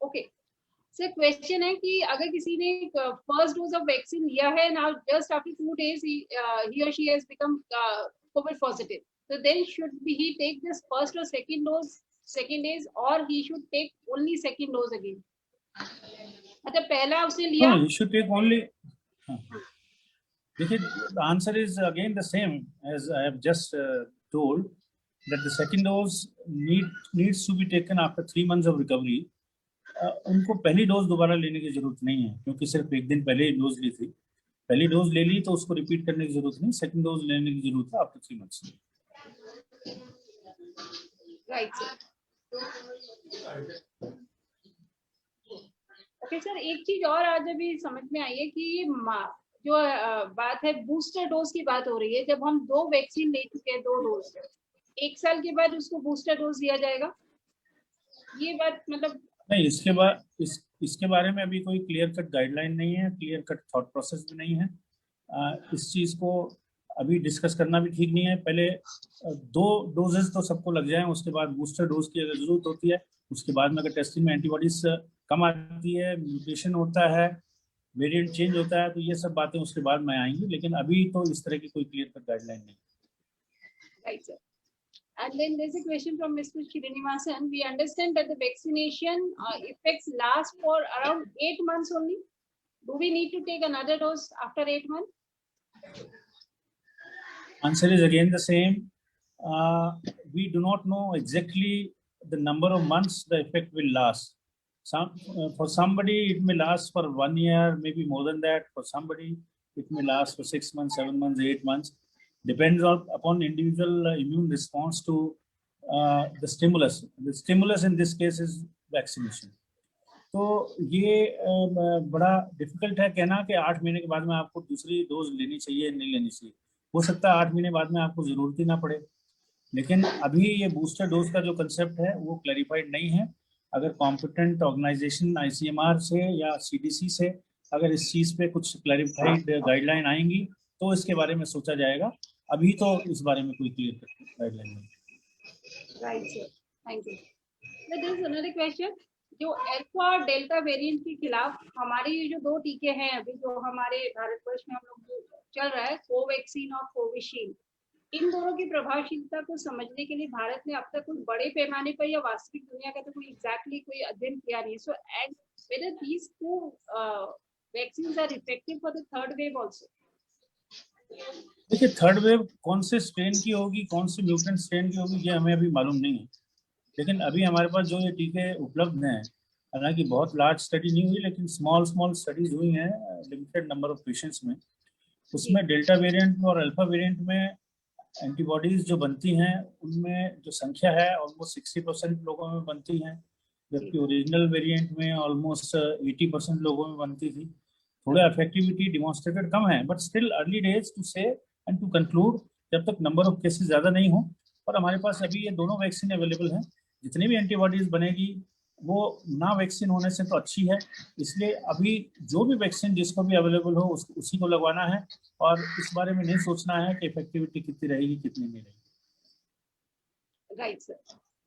Okay. Sir, question है कि अगर किसी ने first dose of vaccine लिया है, now just after 2 days he or she has become COVID positive, so then should he take this first or second dose, or he should take only second dose again? मतलब पहला उसने लिया, he should take only. देखिए, the answer is again the same as I have just told, that the second dose needs to be taken after 3 months of recovery. उनको पहली dose दोबारा लेने की जरूरत नहीं है, क्योंकि सिर्फ 1 दिन पहले ही डोज ली थी। पहली डोज ले ली तो उसको रिपीट करने की जरूरत नहीं, सेकंड डोज लेने की जरूरत है after 3 months। Right sir. Okay sir, एक चीज और आज अभी समझ में आई है कि जो बात है बूस्टर डोज की बात हो रही है। जब हम 2 वैक्सीन ले चुके हैं, 2 डोज, 1 साल के बाद उसको बूस्टर डोज दिया जाएगा, ये बात मतलब नहीं, इसके बारे में अभी कोई क्लियर कट गाइडलाइन नहीं है, क्लियर कट थॉट प्रोसेस भी नहीं है। इस चीज को अभी डिस्कस करना भी ठीक नहीं है। पहले 2 डोजेस तो सबको लग जाए, उसके बाद बूस्टर डोज की अगर जरूरत होती है, उसके बाद में अगर टेस्टिंग में एंटीबॉडीज कम आती है, म्यूटेशन होता है, वेरिएंट चेंज होता है, तो ये सब बातें उसके बाद में आएंगी, लेकिन अभी तो इस तरह की कोई क्लियर कट गाइडलाइन नहीं। Right sir. And then there's a question from Mr. Srinivasan. We understand that the vaccination effects last for around 8 months only. Do we need to take another dose after 8 months? Answer is again the same. we do not know exactly the number of months the effect will last. For somebody it may last for 1 year, maybe more than that. For somebody it may last for 6 months, 7 months, 8 months. Depends upon individual immune response to the stimulus. The stimulus in this case is vaccination. तो ये बड़ा difficult है कहना कि 8 महीने के बाद में आपको दूसरी डोज लेनी चाहिए नहीं लेनी चाहिए. हो सकता है 8 महीने बाद में आपको जरूरत ही ना पड़े, लेकिन अभी ये बूस्टर डोज का जो कंसेप्ट है वो क्लैरिफाइड नहीं है. अगर कॉम्पिटेंट ऑर्गेनाइजेशन ICMR से या CDC से अगर इस चीज पे कुछ क्लैरिफाइड गाइडलाइन आएंगी तो इसके बारे में सोचा जाएगा. अभी तो इस बारे में कोई क्लियर गाइडलाइन नहीं. Right, sir. Thank you. Now, there is another question. जो अल्फा और डेल्टा वेरिएंट के खिलाफ हमारे ये जो 2 टीके हैं अभी जो हमारे भारतवर्ष में हम लोग चल रहा है, कोवैक्सीन और कोविशील्ड, इन दोनों की प्रभावशीलता को समझने के लिए भारत ने अब तक कोई बड़े पैमाने पर या वास्तविक दुनिया का तो कोई एग्जैक्टली कोई अध्ययन किया नहीं. So and whether these 2 vaccines are effective for the third wave also. देखिए थर्ड वेव कौन से स्ट्रेन की होगी, कौन से म्यूटेंट स्ट्रेन की होगी, ये हमें अभी मालूम नहीं है. लेकिन अभी हमारे पास जो ये टीके उपलब्ध हैं, हालांकि बहुत लार्ज स्टडी नहीं हुई लेकिन स्मॉल स्टडीज हुई हैं लिमिटेड नंबर ऑफ पेशेंट्स में. उसमें डेल्टा वेरिएंट और अल्फा वेरिएंट में एंटीबॉडीज जो बनती हैं उनमें जो संख्या है ऑलमोस्ट 60% लोगों में बनती हैं, जबकि ओरिजिनल वेरिएंट में ऑलमोस्ट 80% लोगों में बनती थी. थोड़ा इफेक्टिविटी डिमॉन्स्ट्रेटेड कम है, but still early days to say and to conclude जब तक नंबर ऑफ केसेस ज़्यादा नहीं हो. और हमारे पास अभी ये दोनों वैक्सीन अवेलेबल हैं. जितनी भी एंटीबॉडीज बनेगी वो ना वैक्सीन होने से तो अच्छी है, इसलिए अभी जो भी वैक्सीन जिसको भी अवेलेबल हो उसी को लगवाना है और इस बारे में नहीं सोचना है कि इफेक्टिविटी कितनी रहेगी कितनी नहीं रहेगी. Right sir,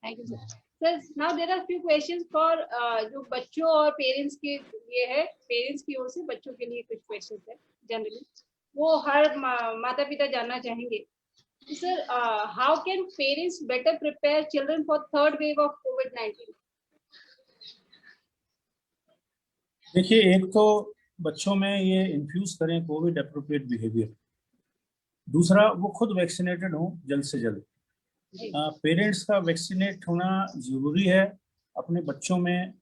thank you sir. Sir now there are few questions for जो बच्चों और पेरेंट्स के लिए है, पेरेंट्स की ओर से बच्चों के लिए कुछ क्वेश्चंस है जनरली, वो हर माता पिता जानना चाहेंगे. Sir, how can parents better prepare children for third wave of COVID-19? देखिए एक तो बच्चों में ये इन्फ्यूज करें कोविड एप्रोप्रिएट बिहेवियर. दूसरा वो खुद वैक्सीनेटेड हो जल्द से जल्द. पेरेंट्स का वैक्सीनेट होना जरूरी है अपने बच्चों में,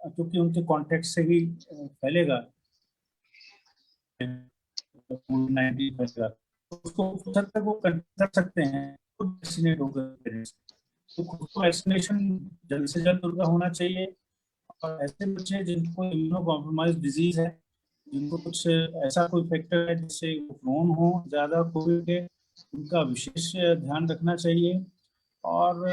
क्योंकि उनके कॉन्टेक्ट से ही फैलेगा COVID-19 फैलेगा. उसको तक वो कर सकते हैं खुद वैक्सीनेट होकर पेरेंट्स. तो खुद को वैक्सीनेशन जल्द से जल्द उनका होना चाहिए. और ऐसे बच्चे जिनको इम्यूनो कॉम्प्रोमाइज डिजीज है, जिनको कुछ ऐसा कोई फैक्टर है जिससे वो प्रोन हो ज़्यादा कोविड के, उनका विशेष ध्यान रखना चाहिए. और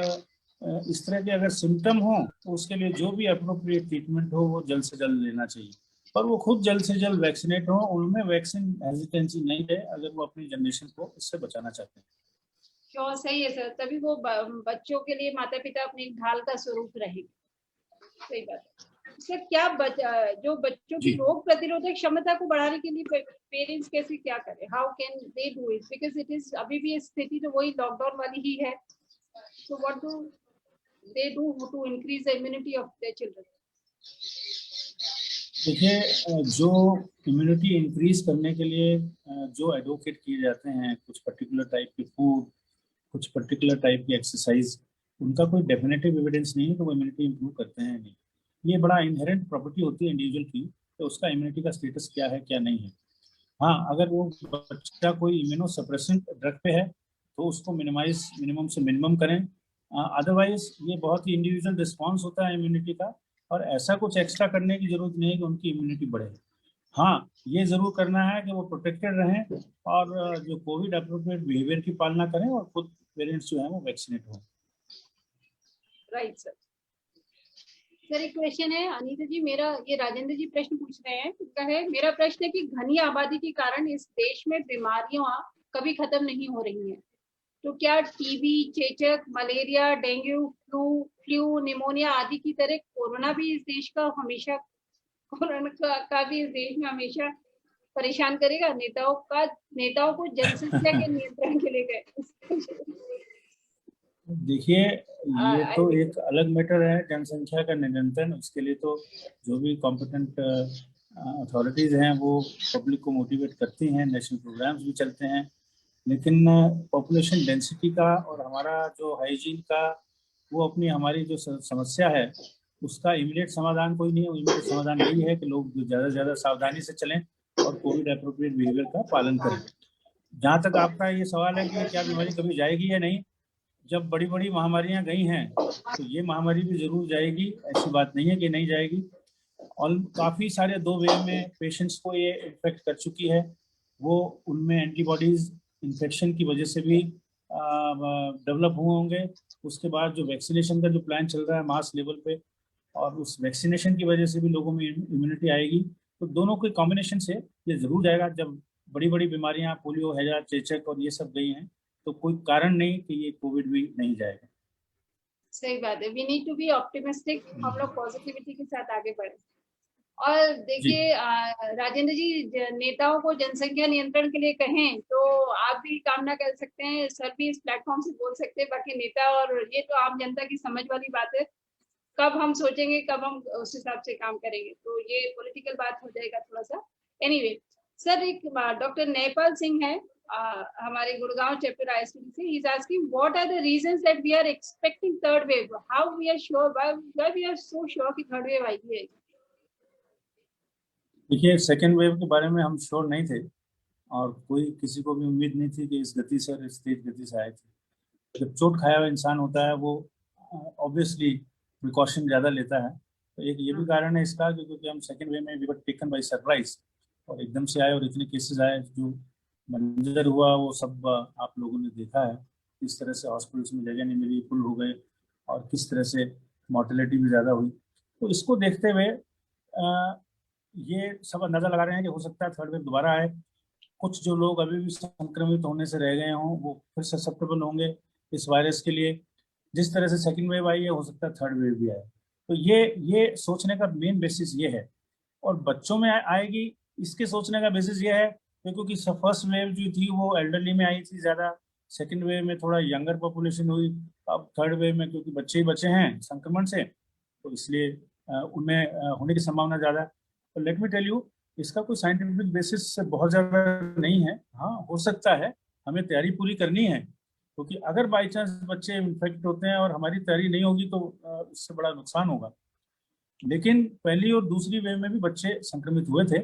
इस तरह के अगर सिम्टम हो तो उसके लिए जो भी अप्रोप्रिएट ट्रीटमेंट हो वो जल्द से जल्द लेना चाहिए. और वो खुद जल्द से जल्द वैक्सीनेट हो, उनमें वैक्सीन हेजिटेंसी नहीं है अगर वो अपनी जनरेशन को इससे बचाना चाहते हैं. श्योर, सही है सर, तभी वो बच्चों के लिए माता पिता अपनी ढाल का स्वरूप रहेंगे. सही बात है सर. क्या जो बच्चों की रोग प्रतिरोधक क्षमता को बढ़ाने के लिए पेरेंट्स कैसे क्या करें, how can they do it, because it is अभी भी स्थिति तो वही लॉकडाउन वाली ही है. So what do they do to increase the immunity of their children? देखिए जो इम्यूनिटी इंक्रीज करने के लिए जो एडवोकेट किए जाते हैं, कुछ पर्टिकुलर टाइप के फूड, कुछ पर्टिकुलर टाइप की एक्सरसाइज, उनका कोई डेफिनेटिव एविडेंस नहीं है कि वो इम्यूनिटी इंप्रूव करते हैं नहीं. ये बड़ा इनहेरेंट प्रॉपर्टी होती है इंडिविजुअल की, तो उसका इम्यूनिटी का स्टेटस क्या है क्या नहीं है. हाँ, अगर वो बच्चा कोई इम्यूनो सप्रेसेंट ड्रग पे है तो उसको मिनिमम से मिनिमम करें. अदरवाइज ये बहुत ही इंडिविजुअल रिस्पॉन्स होता है इम्यूनिटी का, और ऐसा कुछ एक्स्ट्रा करने की जरूरत नहीं है कि उनकी इम्यूनिटी बढ़े. हाँ, ये जरूर करना है कि वो प्रोटेक्टेड रहें और जो कोविड अप्रोप्रिएट बिहेवियर की पालना करें और खुद पेरेंट्स जो है वो वैक्सीनेट हों. Right sir. सर एक क्वेश्चन है अनीता जी, मेरा ये राजेंद्र जी प्रश्न पूछ रहे हैं. उनका है, मेरा प्रश्न है कि घनी आबादी के कारण इस देश में बीमारियां कभी खत्म नहीं हो रही हैं, तो क्या टीबी, चेचक, मलेरिया, डेंगू, फ्लू, निमोनिया आदि की तरह कोरोना भी इस देश का हमेशा भी इस देश में हमेशा परेशान करेगा? नेताओं को जनसंख्या के नियंत्रण के लिए गए. देखिए ये तो एक अलग मैटर है जनसंख्या का नियंत्रण. उसके लिए तो जो भी कॉम्पिटेंट अथॉरिटीज हैं वो पब्लिक को मोटिवेट करती हैं, नेशनल प्रोग्राम्स भी चलते हैं. लेकिन पॉपुलेशन डेंसिटी का और हमारा जो हाइजीन का वो अपनी हमारी जो समस्या है उसका इमीडिएट समाधान कोई नहीं है। इमीडिएट समाधान यही है कि लोग ज़्यादा से ज़्यादा सावधानी से चलें और कोविड अप्रोप्रिएट बिहेवियर का पालन करें। जहाँ तक आपका ये सवाल है कि क्या बीमारी कभी जाएगी या नहीं, जब बड़ी बड़ी महामारियाँ गई हैं तो ये महामारी भी जरूर जाएगी, ऐसी बात नहीं है कि नहीं जाएगी। और काफ़ी सारे 2 वेव में पेशेंट्स को ये इन्फेक्ट कर चुकी है, वो उनमें एंटीबॉडीज इन्फेक्शन की वजह से भी डेवलप हुए होंगे। उसके बाद जो वैक्सीनेशन का जो प्लान चल रहा है मास लेवल पे, और उस वैक्सीनेशन की वजह से भी लोगों में इम्यूनिटी आएगी। तो दोनों के कॉम्बिनेशन से ये जरूर जाएगा। जब बड़ी बड़ी बीमारियां पोलियो, हैजा, चेचक और ये सब गई हैं तो कोई कारण नहीं कि ये कोविड भी नहीं जाएगा। सही बात है, we need to be optimistic, हम लोग पॉजिटिविटी के साथ आगे बढ़े। और देखिए राजेंद्र जी, नेताओं को जनसंख्या नियंत्रण के लिए कहें तो आप भी कामना कर सकते हैं, सर भी इस प्लेटफॉर्म से बोल सकते हैं, बाकी नेता और ये तो आम जनता की समझ वाली बात है, कब हम सोचेंगे कब हम उस हिसाब से काम करेंगे, तो ये पॉलिटिकल बात हो जाएगा थोड़ा सा। एनीवे सर, एक डॉक्टर नेपाल सिंह है हमारे गुड़गांव चैप्टर आईएसटी से, he is asking what are the reasons that we are expecting third wave, how we are sure, why we are so sure कि थर्ड वेव आएगी। देखिए, सेकेंड वेव के बारे में हम श्योर नहीं थे और कोई किसी को भी उम्मीद नहीं थी कि इस गति से और इस तेज गति से आए थे। जब चोट खाया हुआ इंसान होता है वो ऑब्वियसली प्रिकॉशन ज़्यादा लेता है। तो एक ये भी कारण है इसका क्योंकि हम सेकेंड वेव में we were taken by surprise और एकदम से आए और इतने केसेस आए, जो मंजर हुआ वो सब आप लोगों ने देखा है। किस तरह से हॉस्पिटल्स में जगह नहीं मिली, फुल हो गए, और किस तरह से मॉर्टेलिटी भी ज़्यादा हुई। तो इसको देखते हुए ये सब अंदाजा लगा रहे हैं कि हो सकता है थर्ड वेव दोबारा आए। कुछ जो लोग अभी भी संक्रमित होने से रह गए हों वो फिर ससेप्टेबल होंगे इस वायरस के लिए। जिस तरह से सेकंड वेव आई है हो सकता है थर्ड वेव भी आए। तो ये सोचने का मेन बेसिस ये है। और बच्चों में आएगी इसके सोचने का बेसिस ये है क्योंकि फर्स्ट वेव जो थी वो एल्डरली में आई थी ज़्यादा, सेकेंड वेव में थोड़ा यंगर पॉपुलेशन हुई, अब थर्ड वेव में क्योंकि बच्चे ही बच्चे हैं संक्रमण से तो इसलिए उनमें होने की संभावना ज़्यादा है। तो लेट मी टेल यू, इसका कोई साइंटिफिक बेसिस बहुत ज़्यादा नहीं है। हाँ, हो सकता है, हमें तैयारी पूरी करनी है क्योंकि अगर बाई चांस बच्चे इन्फेक्ट होते हैं और हमारी तैयारी नहीं होगी तो उससे बड़ा नुकसान होगा। लेकिन पहली और दूसरी वेव में भी बच्चे संक्रमित हुए थे,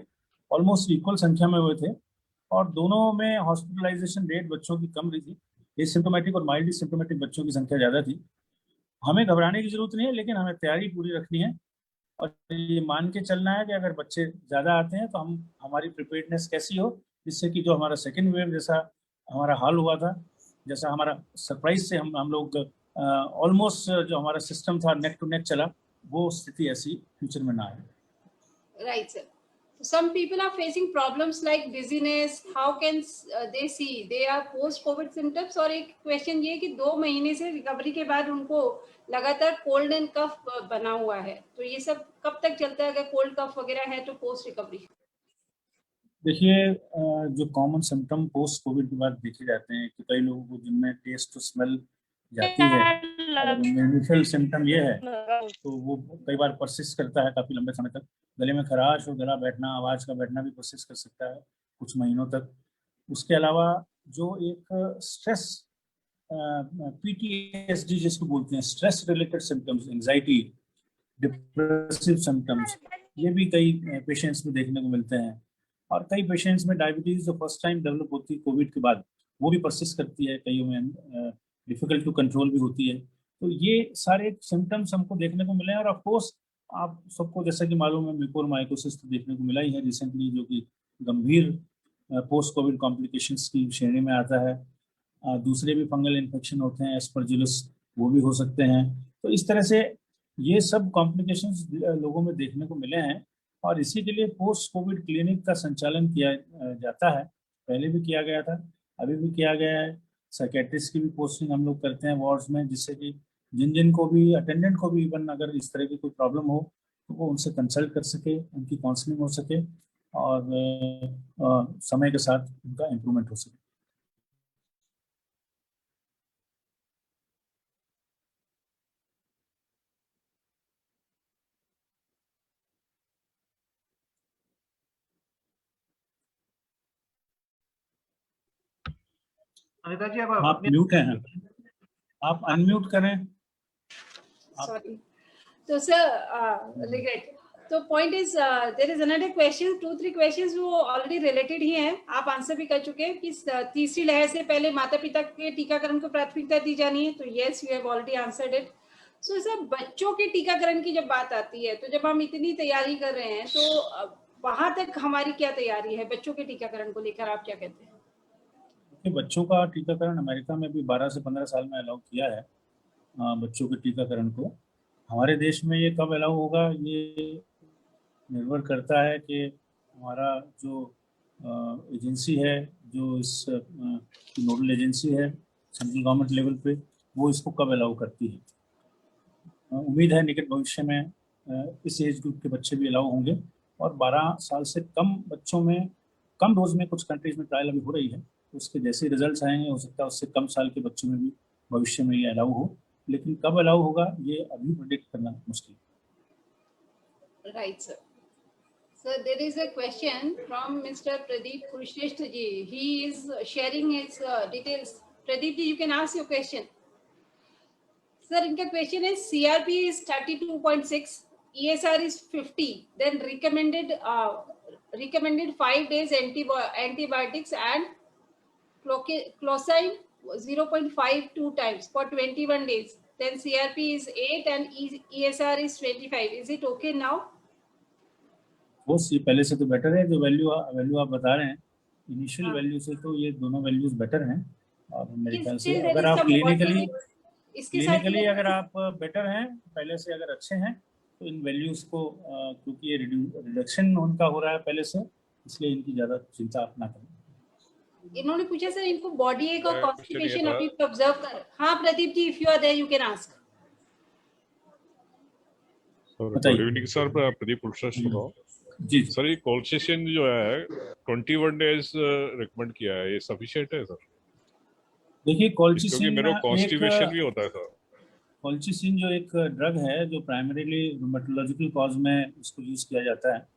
ऑलमोस्ट इक्वल संख्या में हुए थे, और दोनों में हॉस्पिटलाइजेशन रेट बच्चों की कम रही थी। एसिम्टोमेटिक और माइल्ड सिम्टोमेटिक बच्चों की संख्या ज़्यादा थी। हमें घबराने की जरूरत नहीं है, लेकिन हमें तैयारी पूरी रखनी है और ये मान के चलना है कि अगर बच्चे ज़्यादा आते हैं तो हम हमारी प्रिपेयर्डनेस कैसी हो, जिससे कि जो हमारा सेकेंड वेव जैसा हमारा हाल हुआ था, जैसा हमारा सरप्राइज से हम लोग ऑलमोस्ट जो हमारा सिस्टम था नेक टू नेक चला, वो स्थिति ऐसी फ्यूचर में ना आए। Right sir, some people are facing problems like dizziness, how can they see they are post covid symptoms, और एक क्वेश्चन ये कि 2 महीने से रिकवरी के बाद उनको लगातार कोल्ड एंड कफ बना हुआ है, तो ये सब कब तक चलता है अगर कोल्ड कफ वगैरह है तो पोस्ट रिकवरी? देखिए, जो कॉमन सिम्टम पोस्ट कोविड के बाद देखे जाते हैं कि कई लोगों को जिनमें टेस्ट तो स्मेल जाती है और इनिशियल सिम्टम ये है तो वो कई बार परसिस्ट करता है काफ़ी लंबे समय तक। गले में खराश और गला बैठना, आवाज़ का बैठना भी परसिस्ट कर सकता है कुछ महीनों तक। उसके अलावा जो एक स्ट्रेस, पीटीएसडी जिसको बोलते हैं, stress related symptoms, anxiety, depressive symptoms, ये भी कई पेशेंट्स में देखने को मिलते हैं। और कई पेशेंट्स में डायबिटीज जो फर्स्ट टाइम डेवलप होती है कोविड के बाद वो भी परसिस्ट करती है, कईयों में डिफिकल्ट टू कंट्रोल भी होती है। तो ये सारे सिम्टम्स हमको देखने को मिले हैं। और ऑफ कोर्स आप सबको जैसा कि मालूम है म्यूकोरमाइकोसिस तो देखने को मिला ही है रिसेंटली, जो कि गंभीर पोस्ट कोविड कॉम्प्लिकेशंस की श्रेणी में आता है। दूसरे भी फंगल इन्फेक्शन होते हैं, एस्परजिलस, वो भी हो सकते हैं। तो इस तरह से ये सब कॉम्प्लिकेशंस लोगों में देखने को मिले हैं और इसी के लिए पोस्ट कोविड क्लिनिक का संचालन किया जाता है। पहले भी किया गया था, अभी भी किया गया है। साइकेट्रिस्ट की भी पोस्टिंग हम लोग करते हैं वार्ड्स में, जिससे कि जिन जिन को भी, अटेंडेंट को भी इवन अगर इस तरह की कोई प्रॉब्लम हो तो वो उनसे कंसल्ट कर सके, उनकी काउंसलिंग हो सके और समय के साथ उनका इम्प्रूवमेंट हो सके। अनिता जी आप म्यूट हैं, आप अनम्यूट करें। Sorry. So, sir, regret. So, point is, there is another question, 2-3 questions वो already related ही हैं. आप आंसर भी कर चुके हैं कि तीसरी लहर से पहले माता पिता के टीकाकरण को प्राथमिकता दी जानी है. तो yes, you have already answered it. So, sir, बच्चों के टीकाकरण की जब बात आती है, तो जब हम इतनी तैयारी कर रहे हैं, तो वहां तक हमारी क्या तैयारी है बच्चों के टीकाकरण को लेकर? आप क्या कहते हैं? बच्चों का टीकाकरण अमेरिका में भी 12 से 15 साल में अलाउ किया है बच्चों के टीकाकरण को। हमारे देश में ये कब अलाउ होगा, ये निर्भर करता है कि हमारा जो एजेंसी है, जो इस नोडल एजेंसी है सेंट्रल गवर्नमेंट लेवल पे, वो इसको कब अलाउ करती है। उम्मीद है निकट भविष्य में इस एज ग्रुप के बच्चे भी अलाउ होंगे, और 12 साल से कम बच्चों में कम डोज में कुछ कंट्रीज में ट्रायल अभी हो रही है, उसके जैसे रिजल्ट्स आएंगे हो सकता है उससे कम साल के बच्चों में भी भविष्य में ये अलाउ हो, लेकिन कब अलाउ होगा ये अभी प्रेडिक्ट करना मुश्किल है। Right, sir. So there is a question from Mr. Pradeep Kurushreshtha ji. He is sharing his details. Pradeep ji, you can ask your question. Sir, इनका question is CRP is 32.6, ESR is 50. Then recommended 5 days antibiotics and clozapine 0.52 times for 21 days. Then CRP is 8 and ESR is 25. Is it okay now? वो पहले से तो better है। जो value आप बता रहे हैं इनिशियल वैल्यू से, तो ये दोनों वैल्यूज बेटर हैं। और मेरे ख्याल से अगर आप क्लिनिकली अगर आप बेटर हैं, पहले से अगर अच्छे हैं, तो इन वैल्यूज को क्योंकि ये रिडक्शन उनका हो रहा है पहले से, इसलिए इनकी ज़्यादा चिंता आप ना करें। इन्होंने पूछा सर इनको बॉडी एक और कॉन्स्टिपेशन अभी ऑब्जर्व कर। हाँ Pradeep ji, if you are there you can ask. Good evening sir, Pradeep Kulshreshtha ji sir. ये कोल्चिसिन जो है 21 डेज रिकमेंड किया है, ये सफिशिएंट है सर? देखिए कोल्चिसिन मेरे कॉन्स्टिपेशन भी होता है सर। कोल्चिसिन जो एक ड्रग है जो प्राइमरीली रूमेटोलॉजिकल कॉज में इसको यूज़ किया जाता है,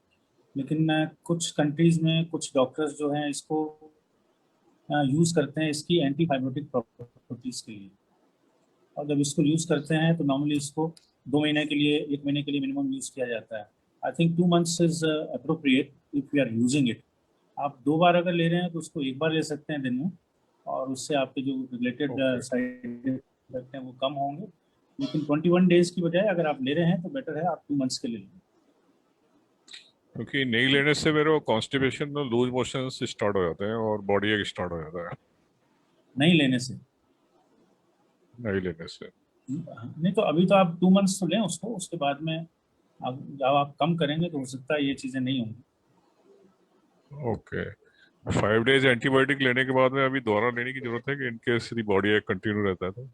लेकिन कुछ कंट्रीज में कुछ डॉक्टर्स जो हैं इसको यूज़ करते हैं इसकी एंटीफाइब्रोटिक प्रॉपर्टीज़ के लिए। और जब इसको यूज़ करते हैं तो नॉर्मली इसको 2 महीने के लिए, 1 महीने के लिए मिनिमम यूज़ किया जाता है। I think 2 months is appropriate if you are using it. आप 2 बार अगर ले रहे हैं तो उसको 1 बार ले सकते हैं दिन में, और उससे आपके जो रिलेटेड साइड इफेक्ट हैं वो कम होंगे। लेकिन 21 डेज की बजाय अगर आप ले रहे हैं तो बेटर है आप 2 months के लिए लें, क्योंकि नहीं लेने से मेरे कॉन्स्टिपेशन में लूज मोशंस स्टार्ट हो जाते हैं और बॉडी एक स्टार्ट हो जाता है। नहीं लेने से नहीं, तो अभी तो आप 2 months तो लें उसको, उसके बाद में जब आप कम करेंगे तो हो सकता है ये चीज़ें नहीं होंगी। ओके 5 डेज एंटीबायोटिक लेने के बाद में अभी दोबारा लेने की जरूरत है कि इनकेस बॉडी एक कंटिन्यू रहता है तो?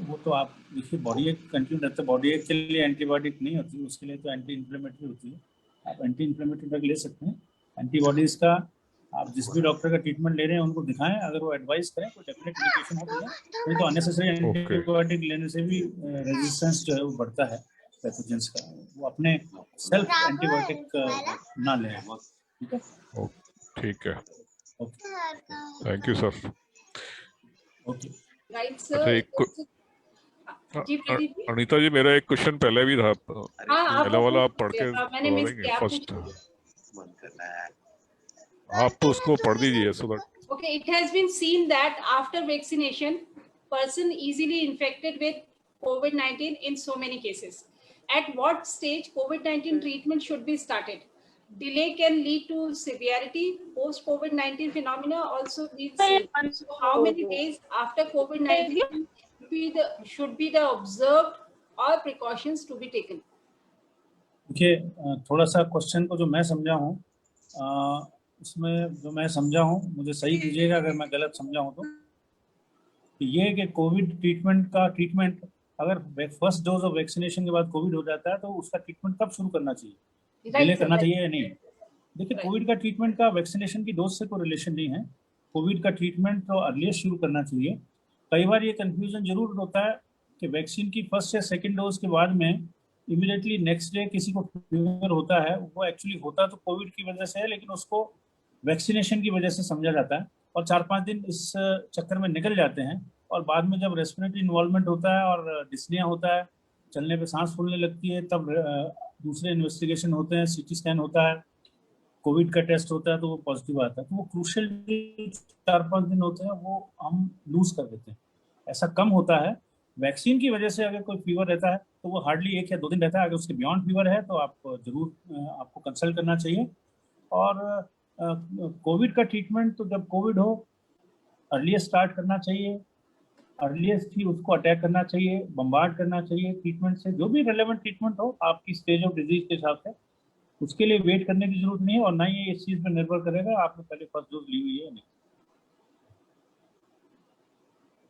वो तो आप देखिए बॉडी एक कंटिन्यू रहता है, बॉडी एक के लिए एंटीबायोटिक नहीं होती, उसके लिए तो एंटी इन्फ्लेमेटरी होती है। आप एंटी इन्फ्लेमेटरी ड्रग ले सकते हैं। एंटीबॉडीज़ का आप जिस भी डॉक्टर का ट्रीटमेंट ले रहे हैं उनको दिखाएं, अगर वो एडवाइस करें तो डेफिनेट इंडिकेशन हो तो नहीं तो अननेसेसरी एंटीबायोटिक लेने से भी रेजिस्टेंस जो है वो बढ़ता है पैथोजेंस का। वो अपने सेल्फ एंटीबायोटिक ना लें। ठीक है, thank you sir. Okay right sir. Anita ji मेरा एक क्वेश्चन पहले भी था, पहला वाला आप पढ़ के फर्स्ट आप तो उसको पढ़ दीजिए so that Okay, it has been seen that after vaccination, person easily infected with COVID-19 in so many cases. At what stage COVID-19 treatment should be started? Delay can lead to severity. Post COVID-19 phenomena also leads. So how many days after COVID-19 should be the observed or precautions to be taken? देखिए थोड़ा सा question को जो मैं समझा हूँ, उसमें जो मैं समझा हूँ मुझे सही कीजिएगा अगर मैं गलत समझा हूँ तो, ये कि कोविड ट्रीटमेंट अगर फर्स्ट डोज ऑफ वैक्सीनेशन के बाद कोविड हो जाता है तो उसका ट्रीटमेंट कब शुरू करना चाहिए, डिले करना चाहिए या नहीं? देखिए कोविड का ट्रीटमेंट का वैक्सीनेशन की डोज से कोई रिलेशन नहीं है। कोविड का ट्रीटमेंट तो अर्लीस्ट शुरू करना चाहिए। कई बार ये कंफ्यूजन जरूर होता है कि वैक्सीन की फर्स्ट या सेकेंड डोज के बाद में इमीडिएटली नेक्स्ट डे किसी को फीवर होता है, वो एक्चुअली होता तो कोविड की वजह से है लेकिन उसको वैक्सीनेशन की वजह से समझा जाता है। और 4-5 दिन इस चक्कर में निकल जाते हैं, और बाद में जब रेस्पिरेटरी इन्वॉल्वमेंट होता है और डिस्निया होता है, चलने पे सांस फूलने लगती है, तब दूसरे इन्वेस्टिगेशन होते हैं, सीटी स्कैन होता है, कोविड का टेस्ट होता है, तो वो पॉजिटिव आता है। तो वो क्रूशियल 4-5 दिन होते हैं वो हम लूज कर देते हैं। ऐसा कम होता है। वैक्सीन की वजह से अगर कोई फीवर रहता है तो वो हार्डली 1 या 2 दिन रहता है। अगर उसके बियॉन्ड फीवर है तो आप जरूर आपको कंसल्ट करना चाहिए। और कोविड का ट्रीटमेंट तो जब कोविड हो अर्लीस्ट स्टार्ट करना चाहिए, अर्लीस्ट ही उसको अटैक करना चाहिए, बम्बार्ड करना चाहिए ट्रीटमेंट से। जो भी रेलेवेंट ट्रीटमेंट हो आपकी स्टेज ऑफ डिजीज के हिसाब से, उसके लिए वेट करने की जरूरत नहीं है, और ना ही इस चीज पर निर्भर करेगा आपने पहले फर्स्ट डोज ली हुई है या नहीं।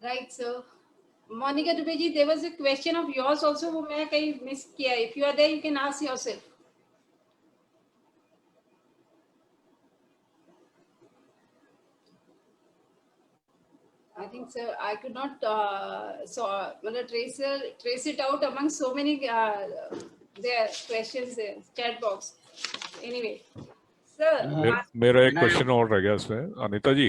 Right, sir. Monica Dubey ji, there was a question of yours also, वो मैं कहीं मिस किया. If you are there, you can ask yourself. I think, sir, I could not trace it out among so many their questions there, chat box. Anyway, sir. मेरा एक question और रह गया इसमें। अनीता जी,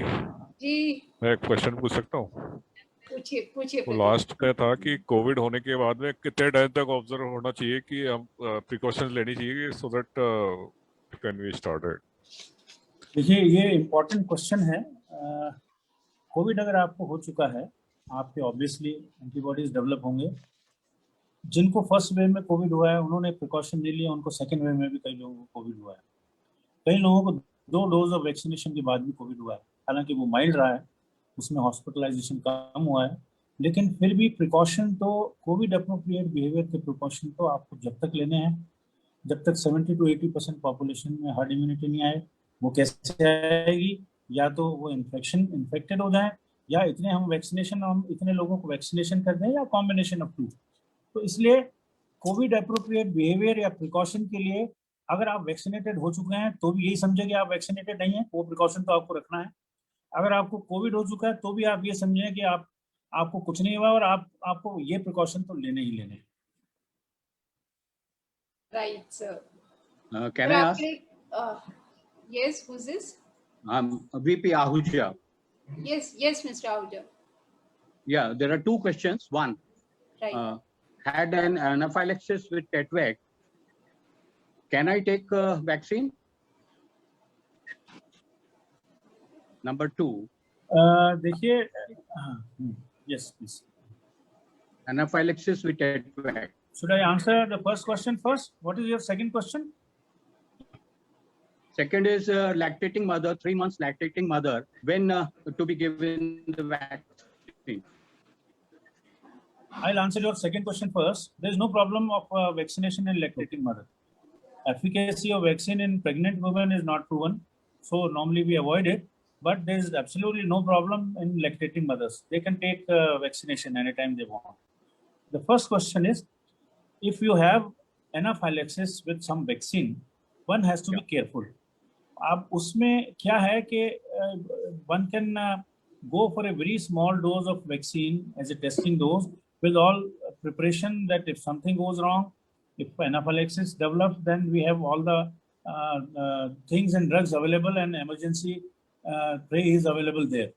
मैं एक क्वेश्चन पूछ सकता हूँ? पूछिए। वो लास्ट पे था कि कोविड होने के बाद में कितने टाइम तक ऑब्जर्व होना चाहिए कि हम प्रिकॉशंस लेनी चाहिए so that can we start? देखिए, ये इम्पोर्टेंट क्वेश्चन है। कोविड अगर आपको हो चुका है, आपके ऑब्वियसली एंटीबॉडीज डेवलप होंगे। जिनको फर्स्ट वेव में कोविड हुआ है उन्होंने प्रिकॉशन ले लिया, उनको सेकेंड वेव में भी कई लोगों को कोविड हुआ है। कई लोगों को 2 डोज ऑफ वैक्सीनेशन के बाद भी कोविड हुआ है। हालांकि वो माइल्ड रहा है, उसमें हॉस्पिटलाइजेशन कम हुआ है, लेकिन फिर भी प्रिकॉशन तो कोविड अप्रोप्रिएट बिहेवियर के प्रिकॉशन तो आपको जब तक लेने हैं जब तक 70 to 80% पॉपुलेशन में हर्ड इम्यूनिटी नहीं आए। वो कैसे आएगी? या तो वो इन्फेक्टेड हो जाए, या हम इतने लोगों को वैक्सीनेशन कर दें, या कॉम्बिनेशन ऑफ 2। तो इसलिए कोविड अप्रोप्रिएट बिहेवियर या प्रिकॉशन के लिए अगर आप वैक्सीनेटेड हो चुके हैं तो भी यही समझे कि आप वैक्सीनेटेड नहीं है, वो प्रिकॉशन तो आपको रखना है। अगर आपको कोविड हो चुका है तो भी आप ये समझें कि आपको कुछ नहीं हुआ, और आपको ये प्रिकॉशन तो लेने ही लेने हैं। Right, sir. Can I ask? Yes, who's this? VP Ahuja. Yes, Mr. Ahuja. Yeah, there are 2 questions. One, Right. had an anaphylaxis with Tetvac. Can I take vaccine? Number 2. देखिए, yes, please. Anaphylaxis with Tetvac. Should I answer the first question first? What is your second question? Second is lactating mother, 3 months lactating mother, when to be given the vaccine? I'll answer your second question first. There is no problem of vaccination in lactating mother. Efficacy of vaccine in pregnant women is not proven, so normally we avoid it. But there is absolutely no problem in lactating mothers. They can take vaccination anytime they want. The first question is, if you have anaphylaxis with some vaccine, one has to be careful. अब उसमें क्या है कि one can go for a very small dose of vaccine as a testing dose with all preparation that if something goes wrong, if anaphylaxis develops, then we have all the things and drugs available, and emergency tray is available there.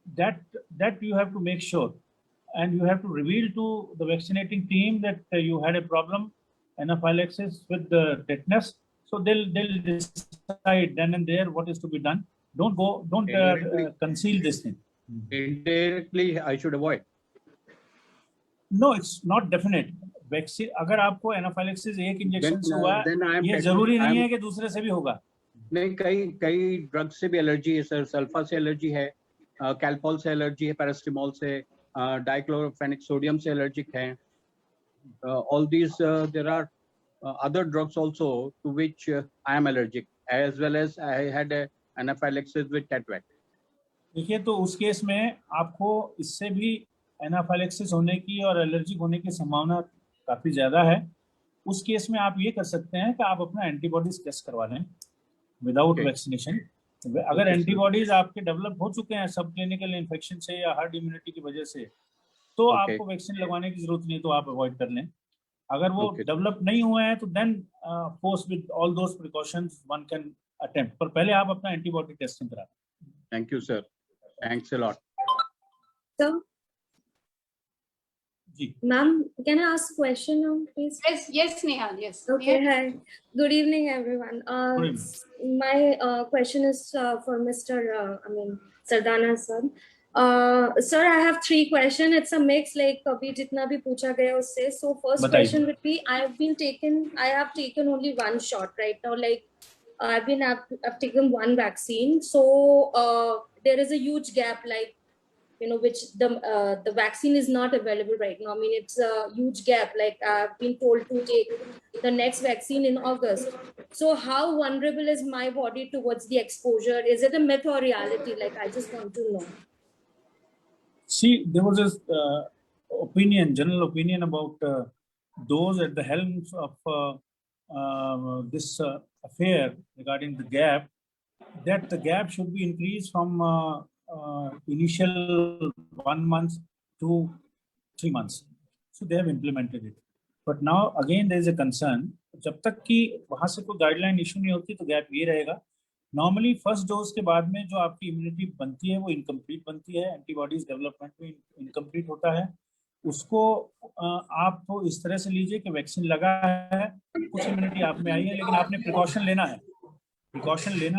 That you have to make sure, and you have to reveal to the vaccinating team that you had a problem, anaphylaxis with the tetanus. So they'll decide then and there what is to be done. Don't conceal this thing. Indirectly, I should avoid. No, it's not definite. Vaccine अगर आपको anaphylaxis एक injection से हुआ ये जरूरी नहीं है कि दूसरे से भी होगा। नहीं, कई ड्रग से भी एलर्जी है सर। सल्फा से एलर्जी है, कैल्पॉल से एलर्जी है, पैरास्टिमोल से, डाइक्लोरोफेनिक सोडियम से एलर्जिक है। All these there are other drugs also to which I am allergic, as well as I had an anaphylaxis with Tetvac. देखिए, तो उस केस में आपको इससे भी एनाफाइलेक्सिस होने की और एलर्जिक होने की संभावना काफी ज्यादा है। उस केस में आप ये कर सकते हैं कि आप अपना एंटीबॉडीज टेस्ट करवा लें विदाउट वैक्सीनेशन। अगर एंटीबॉडीज आपके डेवलप हो चुके हैं सब क्लिनिकल इन्फेक्शन से या हार्ड इम्यूनिटी की वजह से, तो आपको वैक्सीन लगवाने की जरूरत नहीं, तो आप अवॉइड कर लें। अगर वो डेवलप नहीं हुए हैं तो then course with all those precautions one can attempt, पर पहले आप अपना एंटीबॉडी टेस्टिंग करा। Thank you, sir. Thanks a lot. So, जी ma'am, can I ask a question now, please? Yes, Nehal, yes. Okay, Nehal. hi. Good evening, everyone. Good evening. My question is for Mr. Sardana sir. Sir, I have 3 questions. It's a mix, like अभी जितना भी पूछा गया उससे. So first बताइए. question would be, I have taken only 1 shot right now. Like I've taken 1 vaccine. So there is a huge gap, like, you know, which the vaccine is not available right now. I mean, it's a huge gap. Like I've been told to take the next vaccine in August. So how vulnerable is my body towards the exposure? Is it a myth or reality? Like, I just want to know. See, there was this general opinion about those at the helms of this affair regarding the gap, that the gap should be increased from initial 1 month to 3 months. So they have implemented it. But now again there is a concern. जब तक कि वहाँ से कोई guideline issue नहीं होती तो gap ये रहेगा. नॉर्मली फर्स्ट डोज के बाद में जो आपकी इम्यूनिटी बनती है वो इनकम्प्लीट बनती है, एंटीबॉडीज डेवलपमेंट में इनकम्प्लीट होता है. उसको आप तो इस तरह से लीजिए कि वैक्सीन लगा है, कुछ इम्यूनिटी आप में आई है, लेकिन आपने प्रिकॉशन लेना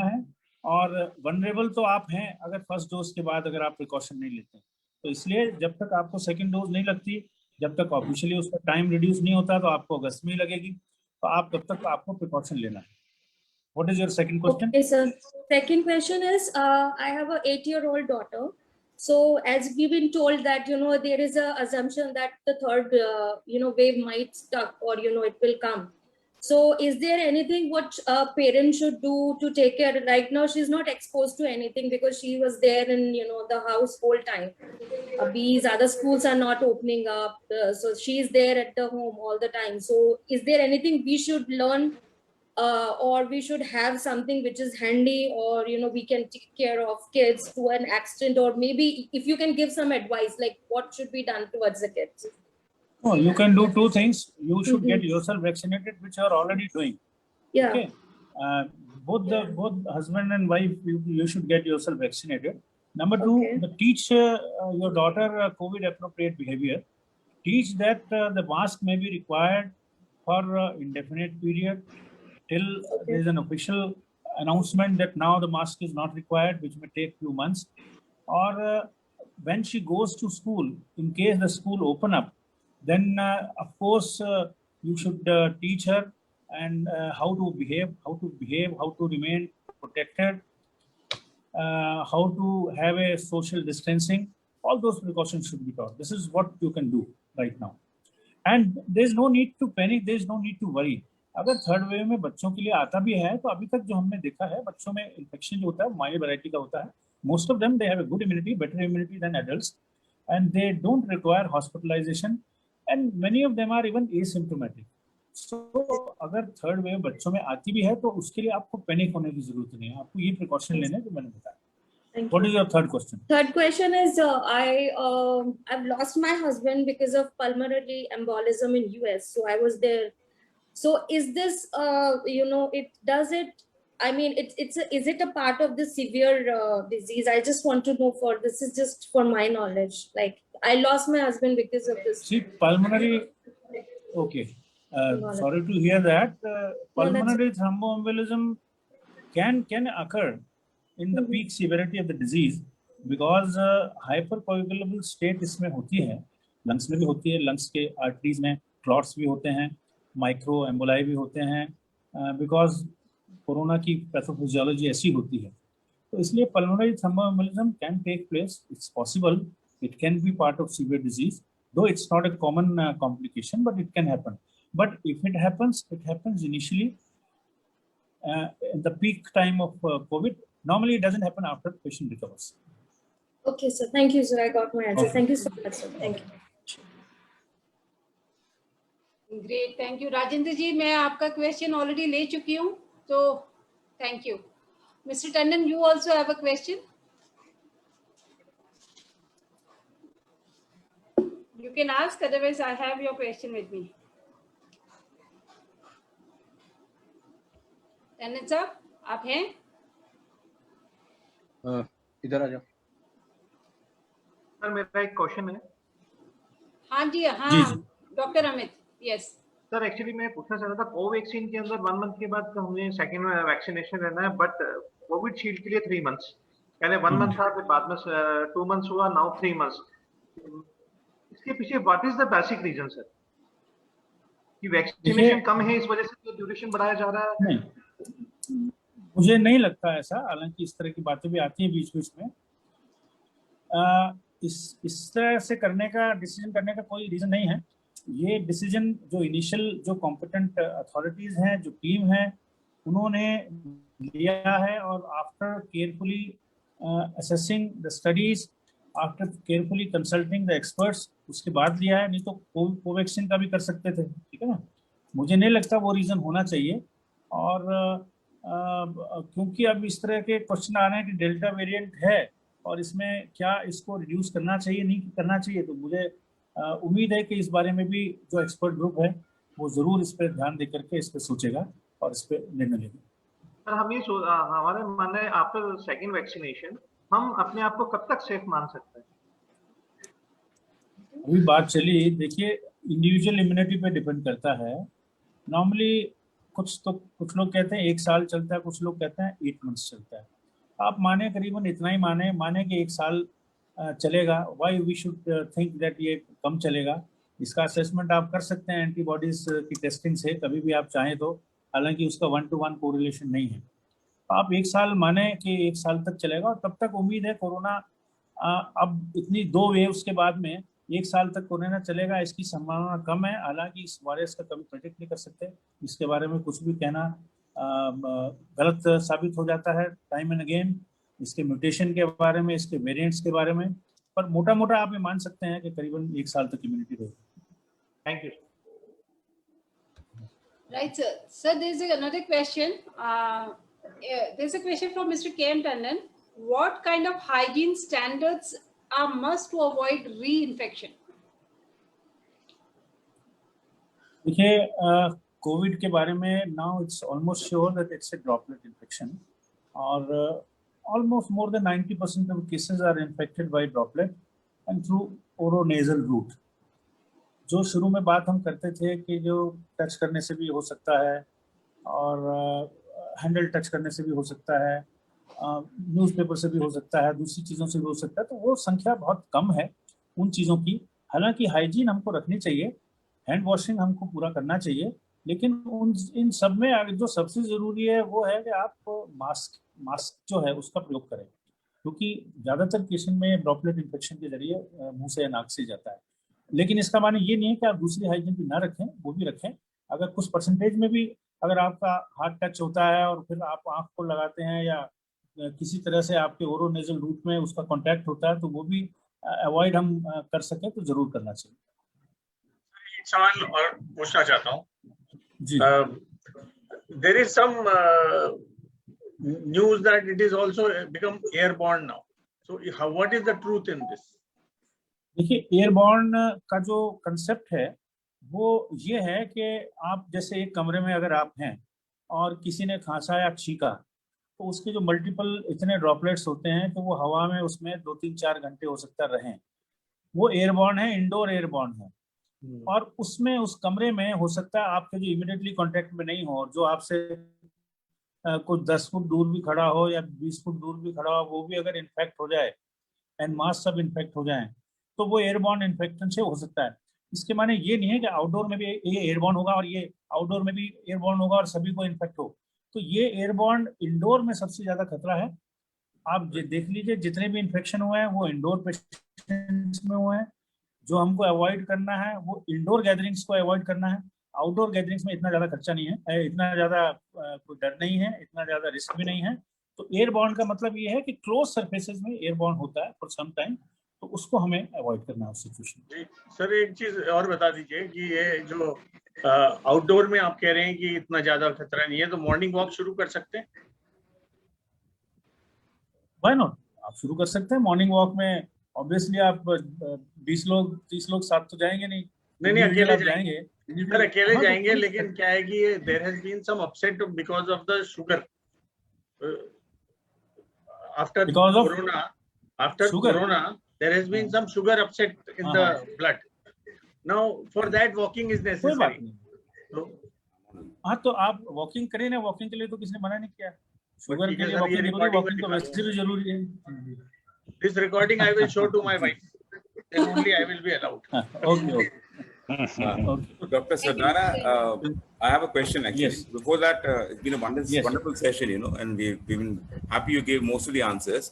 है. और वनरेबल तो आप हैं अगर फर्स्ट डोज के बाद अगर आप प्रिकॉशन नहीं लेते. तो इसलिए जब तक आपको सेकंड डोज नहीं लगती, जब तक ऑफिशियली उसका टाइम रिड्यूस नहीं होता, तो आपको अगस्त में ही लगेगी. तो आप तब तक आपको प्रिकॉशन लेना है. What is your second question? Okay, sir. Second question is, I have a 8-year-old daughter. So as we've been told that, you know, there is a assumption that the third, wave might stuck, or, you know, it will come. So is there anything what a parent should do to take care? Right now, she's not exposed to anything because she was there in, you know, the house whole time. These other schools are not opening up. So she's there at the home all the time. So is there anything we should learn? Or we should have something which is handy, or, you know, we can take care of kids to an extent, or maybe if you can give some advice, like what should be done towards the kids. Oh, you can do 2 things. You should get yourself vaccinated, which you are already doing. Yeah. Okay. Both husband and wife, you should get yourself vaccinated. Number 2, Okay. teach your daughter COVID appropriate behavior. Teach that the mask may be required for indefinite period till there is an official announcement that now the mask is not required, which may take few months. Or when she goes to school, in case the school open up, then of course you should teach her and how to behave, how to remain protected, how to have a social distancing. All those precautions should be taught. This is what you can do right now. And there is no need to panic, there is no need to worry. अगर third wave में बच्चों के लिए आता भी है, तो अभी तक जो हमने देखा है, बच्चों में इन्फेक्शन जो होता है माइल्ड वैरायटी का होता है. Most of them they have a good immunity, better immunity than adults, and they don't require hospitalisation, and many of them are even asymptomatic. So अगर थर्ड वेव बच्चों में आती भी है तो उसके लिए आपको पैनिक होने की जरूरत नहीं है. आपको ये प्रिकॉशन लेने जो मैंने बताया. What is your third question? Third question is, I've lost my husband because of pulmonary embolism in US. So I was there. So is this, is it a part of the severe disease? I just want to know, this is just for my knowledge. Like, I lost my husband because of this. See, pulmonary, okay. Sorry to hear that. Pulmonary thromboembolism can occur in the peak severity of the disease, because hypercoagulable state इसमें होती है, lungs में भी होती है, lungs के arteries में clots भी होते हैं, माइक्रो एम्बोलाई भी होते हैं, बिकॉज कोरोना की पैथोफिजियोलॉजी ऐसी होती है. तो इसलिए pulmonary thromboembolism can take place. It's possible, it can be part of severe disease, though it's not a common complication, but it can happen. But if it happens initially in the peak time of COVID. Normally, it doesn't happen after the patient recovers. Okay, sir. Thank you, sir. I got my answer. Okay. Thank you so much, sir. Thank you. Great, thank you. Rajendra ji, मैं आपका question already ले चुकी हूँ, तो thank you. Mister Tandon, you also have a question. You can ask, otherwise I have your question with me. Tandon sir, आप हैं? इधर आ जाओ। सर मेरा एक क्वेश्चन है। हाँ जी, जी, हाँ जी। Doctor Amit, yes. Sir actually मैं पूछना चाह रहा था, कोवैक्सीन के अंदर 1 मंथ के बाद तो हमें सेकेंड वैक्सीनेशन रहना है, बट कोविशील्ड के लिए 3 मंथ्स, पहले 1 मंथ था, फिर बाद में 2 मंथ्स हुआ, नाउ 3 मंथ्स। इसके पीछे what is the basic reason sir, कि वैक्सीनेशन देखिए, कम है इस वजह से तो ड्यूरेशन बढ़ाया जा रहा है? नहीं, मुझे नहीं लगता ऐसा, हालांकि इस तरह की बातें भी आती हैं बीच बीच में। इस तरह से करने का, डिसीजन करने का कोई रीजन नहीं है। ये डिसीजन जो इनिशियल जो कॉम्पिटेंट अथॉरिटीज हैं, जो टीम है, उन्होंने लिया है, और after carefully assessing the studies, after carefully consulting the experts, उसके बाद लिया है। नहीं तो कोवैक्सीन का भी कर सकते थे, ठीक है ना। मुझे नहीं लगता वो रीजन होना चाहिए। और क्योंकि अब इस तरह के क्वेश्चन आ रहे हैं कि डेल्टा वेरिएंट है और इसमें क्या इसको रिड्यूस करना चाहिए, नहीं करना चाहिए, तो मुझे उम्मीद है कि इस बारे में भी जो एक्सपर्ट ग्रुप है वो जरूर इस पर ध्यान दे करके इस पर सोचेगा और इस पर निर्णय लेगा। सर हम ये हमारा मानना है आफ्टर सेकेंड वैक्सीनेशन हम अपने आप को कब तक सेफ मान सकते हैं? अभी बात चली, देखिए इंडिविजुअल इम्यूनिटी पे डिपेंड करता है। नॉर्मली कुछ लोग कहते हैं 1 साल चलता है, कुछ लोग कहते हैं 8 मंथ्स चलता है। आप माने करीबन इतना ही माने कि 1 साल चलेगा। Why we should think that ये कम चलेगा? इसका असेसमेंट आप कर सकते हैं एंटीबॉडीज की टेस्टिंग से, कभी भी आप चाहें तो, हालांकि उसका 1 to 1 कोरिलेशन नहीं है। आप 1 साल माने कि 1 साल तक चलेगा, और तब तक उम्मीद है कोरोना अब इतनी 2 वेव्स के बाद में 1 साल तक कोरोना चलेगा, इसकी संभावना कम है। हालांकि इस वायरस का कभी प्रेडिक्ट नहीं कर सकते, इसके बारे में कुछ भी कहना गलत साबित हो जाता है टाइम एंड अगेन, इसके म्यूटेशन के बारे में, इसके वेरिएंट्स के बारे में। पर मोटा मोटा आप ये मान सकते हैं कि करीबन 1 साल तक इम्यूनिटी रहेगी। Thank you. Right, sir. Sir, there's another question. There's a question from Mr. K.M. Tandon. What kind of hygiene standards are must to avoid reinfection? देखिए, कोविड के बारे में now it's almost sure that it's a droplet infection, और almost more than 90% of cases are infected by droplet and through oronasal route. जो शुरू में बात हम करते थे कि जो टच करने से भी हो सकता है, और हैंडल टच करने से भी हो सकता है, न्यूज़पेपर से भी हो सकता है, दूसरी चीज़ों से भी हो सकता है, तो वो संख्या बहुत कम है उन चीज़ों की। हालांकि हाइजीन हमको रखनी चाहिए, हैंड वॉशिंग हमको पूरा करना चाहिए, लेकिन इन सब में जो सबसे ज़रूरी है वो है कि आप मास्क जो है उसका प्रयोग करें, क्योंकि ज़्यादातर केसेस में ड्रॉपलेट इन्फेक्शन के जरिए मुंह से या नाक से जाता है। लेकिन इसका माने ये नहीं है कि आप दूसरी हाइजीन भी ना रखें, वो भी रखें। अगर कुछ परसेंटेज में भी अगर आपका हाथ टच होता है और फिर आप आँख को लगाते हैं, या किसी तरह से आपके ओरोनेजल रूट में उसका कॉन्टैक्ट होता है, तो वो भी अवॉइड हम कर सकें तो जरूर करना चाहिए। एक सवाल और पूछना चाहता हूँ जी। There is some news that it is also become airborne now, so what is the truth in this? देखिए, एयरबॉर्न का जो कंसेप्ट है वो ये है कि आप जैसे एक कमरे में अगर आप हैं और किसी ने खांसा या छींका, तो उसके जो मल्टीपल इतने ड्रॉपलेट्स होते हैं कि वो हवा में उसमें 2-3-4 घंटे हो सकता रहें। वो एयरबॉर्न है, इंडोर एयरबॉर्न है। और उसमें उस कमरे में हो सकता है आपके जो इमीडिएटली कांटेक्ट में नहीं हो, जो आपसे कुछ 10 फुट दूर भी खड़ा हो या 20 फुट दूर भी खड़ा हो, वो भी अगर इन्फेक्ट हो जाए एंड मास सब इन्फेक्ट हो जाए, तो वो एयरबॉर्न इन्फेक्शन से हो सकता है। इसके माने ये नहीं है कि आउटडोर में भी ये एयरबॉर्न होगा और ये आउटडोर में भी एयरबॉर्न होगा और सभी को इन्फेक्ट हो। तो ये एयरबॉर्न इंडोर में सबसे ज्यादा खतरा है। आप देख लीजिए, जितने भी इन्फेक्शन हुए हैं वो इंडोर पेशेंट्स में हुए हैं। जो हमको अवॉइड करना है वो इंडोर गैदरिंग्स को अवॉइड करना है। आउटडोर गैदरिंग्स में इतना ज्यादा खर्चा नहीं है, इतना ज्यादा कोई डर नहीं है, इतना ज्यादा रिस्क भी नहीं है। तो एयरबॉर्न का मतलब ये है कि क्लोज सरफेसेस में एयरबॉर्न होता है फॉर सम टाइम, तो उसको हमें अवॉइड करना है उस सिचुएशन। सर एक चीज और बता दीजिए कि ये जो आउटडोर में आप कह रहे हैं कि इतना ज्यादा खतरा नहीं है, तो मॉर्निंग वॉक शुरू कर सकते हैं? व्हाई नॉट, आप शुरू कर सकते हैं मॉर्निंग वॉक में। ऑब्वियसली आप 20 लोग 30 लोग साथ तो जाएंगे नहीं। नहीं अकेले जाएंगे सर, अकेले हाँ, जाएंगे, लेकिन क्या है कि there has been some upset because of the sugar. after Because of sugar. corona, there has been some sugar upset in the blood. Now, for that, walking is कोई बात necessary. नहीं. So, हाँ तो आप वॉकिंग करें ना, walking के लिए तो किसी ने मना नहीं किया. शुगर ठीक के है लिए सर, ये वॉकिंग जरूरी है, recording में वॉकिंग तो दिखा वैसे भी जरूरी है. this recording I will show to my wife. Then only I will be allowed. Okay, okay. Dr. Sardana, I have a question actually. Yes. Before that, it's been a Yes. wonderful session, you know, and we've been happy you gave most of the answers.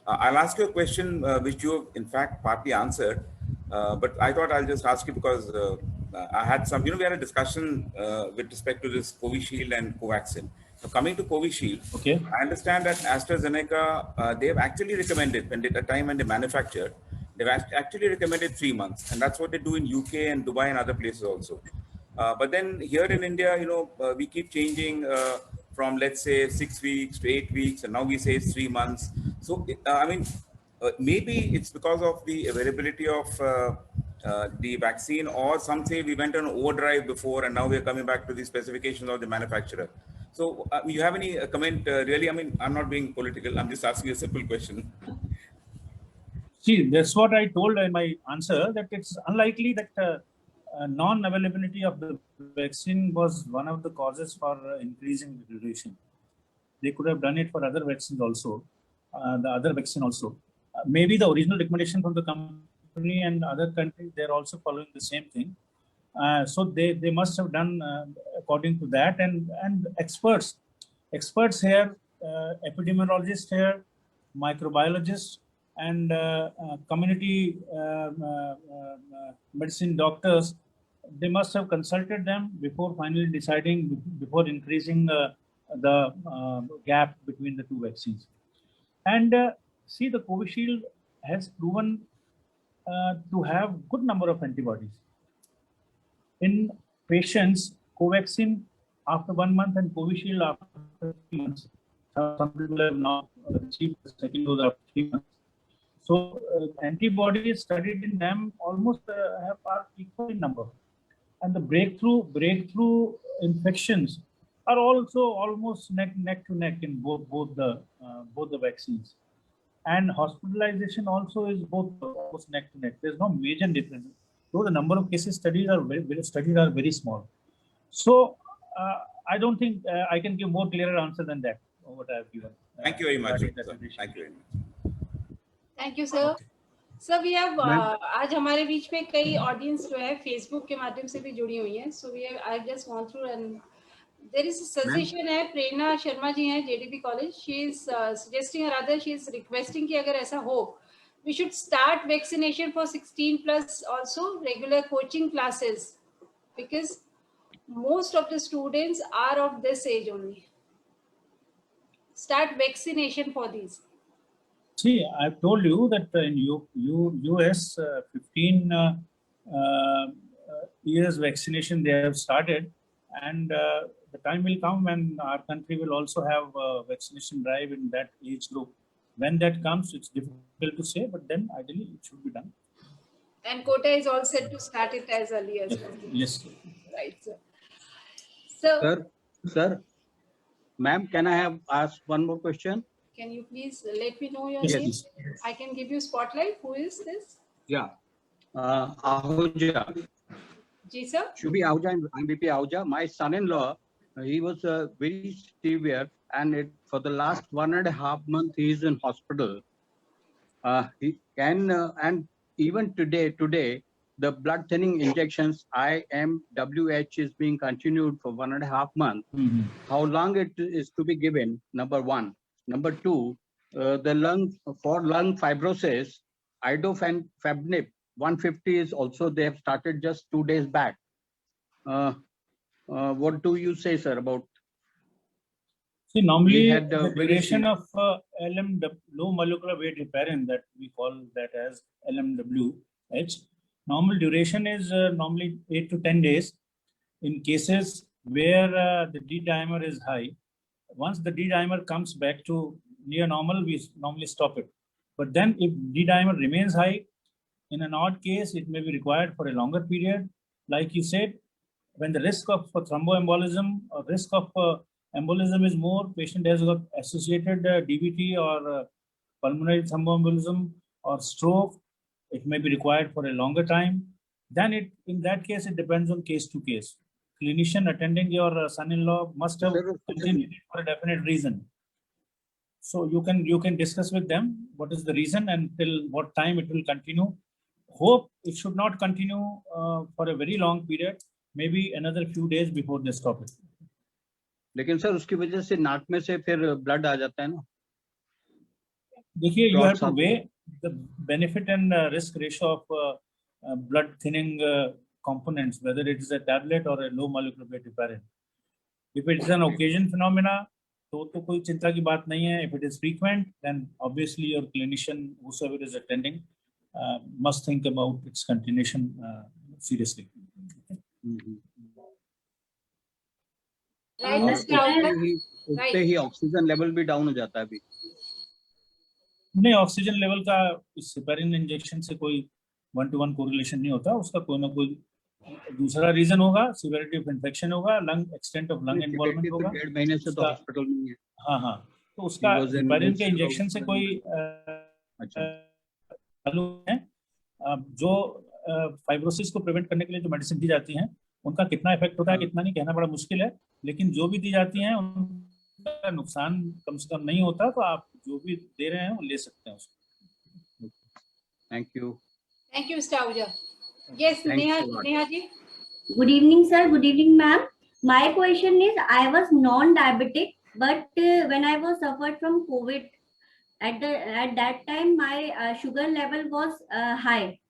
I'll ask you a question which you have in fact partly answered, but I thought I'll just ask you because I had some, you know, we had a discussion with respect to this Covishield and Covaxin. So coming to Covishield, Okay. I understand that AstraZeneca, they have actually recommended, when at a time when they manufactured, they've actually recommended 3 months, and that's what they do in UK and Dubai and other places also. But then here in India, you know, we keep changing from, let's say, 6 weeks to 8 weeks, and now we say it's 3 months. So, I mean, maybe it's because of the availability of the vaccine, or some say we went on overdrive before and now we're coming back to the specifications of the manufacturer. So, you have any comment? Really, I mean, I'm not being political. I'm just asking a simple question. See, that's what I told in my answer, that it's unlikely that non-availability of the vaccine was one of the causes for increasing the duration. They could have done it for other vaccines also, the other vaccine also. Maybe the original recommendation from the company and other countries, they're also following the same thing. So they must have done according to that, and experts here, epidemiologists here, microbiologists, and community medicine doctors, they must have consulted them before finally deciding, before increasing the gap between the two vaccines. And see, the Covishield has proven to have good number of antibodies. In patients, Covaxin after 1 month and Covishield after 3 months. Some people have now received the second dose after 3 months. So antibodies studied in them almost are equal in number, and the breakthrough infections are also almost neck to neck in both the vaccines, and hospitalization also is both almost neck to neck. There's no major difference, though the number of cases studied are very small. So I don't think I can give more clearer answer than that what I have given. Thank you very much. Thank you very much. Thank you sir. Sir we have आज हमारे बीच में कई audience जो है Facebook के माध्यम से भी जुड़ी हुई हैं. So we have I just gone through and there is a suggestion है. प्रेरणा शर्मा जी हैं, JDB college. She is suggesting और अदर शी इज रिक्वेस्टिंग कि अगर ऐसा हो, we should start vaccination for 16 plus also, regular coaching classes, because most of the students are of this age only. Start vaccination for these. See, I've told you that in US, 15 years vaccination they have started, and the time will come when our country will also have a vaccination drive in that age group. When that comes, it's difficult to say, but then ideally it should be done. And Kota is all set to start it as early as possible. Yes. Right, sir. Sir, ma'am, can I have asked one more question? Can you please let me know your Yes, name? please. I can give you spotlight. Who is this? Yeah. Ahuja. Ji sir. Shubhi Ahuja, I'm BP Ahuja. My son-in-law, he was very severe, and for the last 1.5 months he is in hospital. He can and even today the blood thinning injections IMWH is being continued for 1.5 months. Mm-hmm. How long it is to be given? Number one. Number two, the lung fibrosis, idofabinib 150 is also, they have started just 2 days back. What do you say, sir, about? See, normally the duration of LMW, low molecular weight heparin, that we call that as LMWH, normal duration is normally 8 to 10 days. In cases where the D-dimer is high, once the D-dimer comes back to near normal, we normally stop it. But then if D-dimer remains high, in an odd case, it may be required for a longer period. Like you said, when the risk of thromboembolism or risk of embolism is more, patient has got associated DVT or pulmonary thromboembolism or stroke, it may be required for a longer time. Then in that case, it depends on case to case. Clinician attending your son-in-law must have continued it for a definite reason. So you can discuss with them what is the reason and till what time it will continue. Hope it should not continue for a very long period, maybe another few days before they stop it. लेकिन sir उसकी वजह से नाक में से फिर blood आ जाता है ना. देखिए, you have to weigh the benefit and risk ratio of blood thinning components, whether it is a tablet or a low molecular weight heparin. If it is an occasion phenomena, तो कोई चिंता की बात नहीं है. If it is frequent, then obviously your clinician, whosoever is attending, must think about its continuation seriously. उससे ही oxygen level भी down हो जाता है अभी. नहीं, ऑक्सीजन लेवल का इस हेपारिन इंजेक्शन से कोई 1-to-1 कोरिलेशन नहीं होता. उसका कोई ना कोई दूसरा रीजन होगा, सिवियरिटी ऑफ इन्फेक्शन होगा, lung extent of lung involvement होगा. 1.5 महीने से तो हॉस्पिटल में है. हाँ, तो उसका हेपारिन के इंजेक्शन से कोई चालू है. जो फाइब्रोसिस को प्रिवेंट करने के लिए जो मेडिसिन दी जाती हैं, उनका कितना इफेक्ट होता है कितना नहीं कहना बड़ा मुश्किल है, लेकिन जो भी दी जाती हैं उनका नुकसान कम से कम नहीं होता. तो आप जो भी दे रहे हैं वो ले सकते हैं उसको. Thank you mister Ahuja. Yes, Neha ji. Good evening, sir. Good evening, ma'am. My question is, I was non-diabetic, but when I was suffered from COVID, at that time my sugar level was high.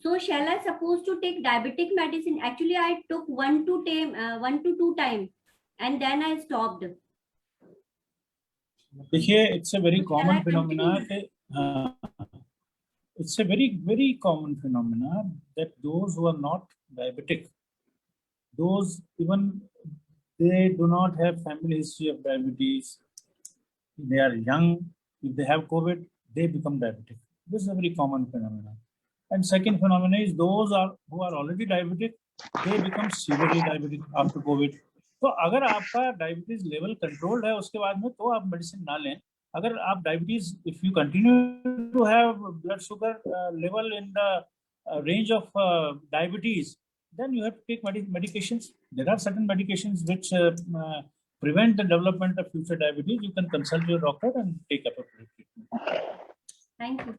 So shall I suppose to take diabetic medicine? Actually, I took 1 to 2 times, and then I stopped. देखिए, it's a very common phenomena. It's a very, very common phenomena that those who are not diabetic, those even they do not have family history of diabetes, they are young, if they have COVID, they become diabetic. This is a very common phenomenon. And second phenomenon is those who are already diabetic, they become severely diabetic after COVID. तो अगर आपका diabetes level controlled है उसके बाद में तो आप medicine ना लें. अगर आप diabetes, if you continue to have blood sugar level in the range of diabetes, then you have to take medications. There are certain medications which prevent the development of future diabetes. You can consult your doctor and take appropriate treatment. Thank you.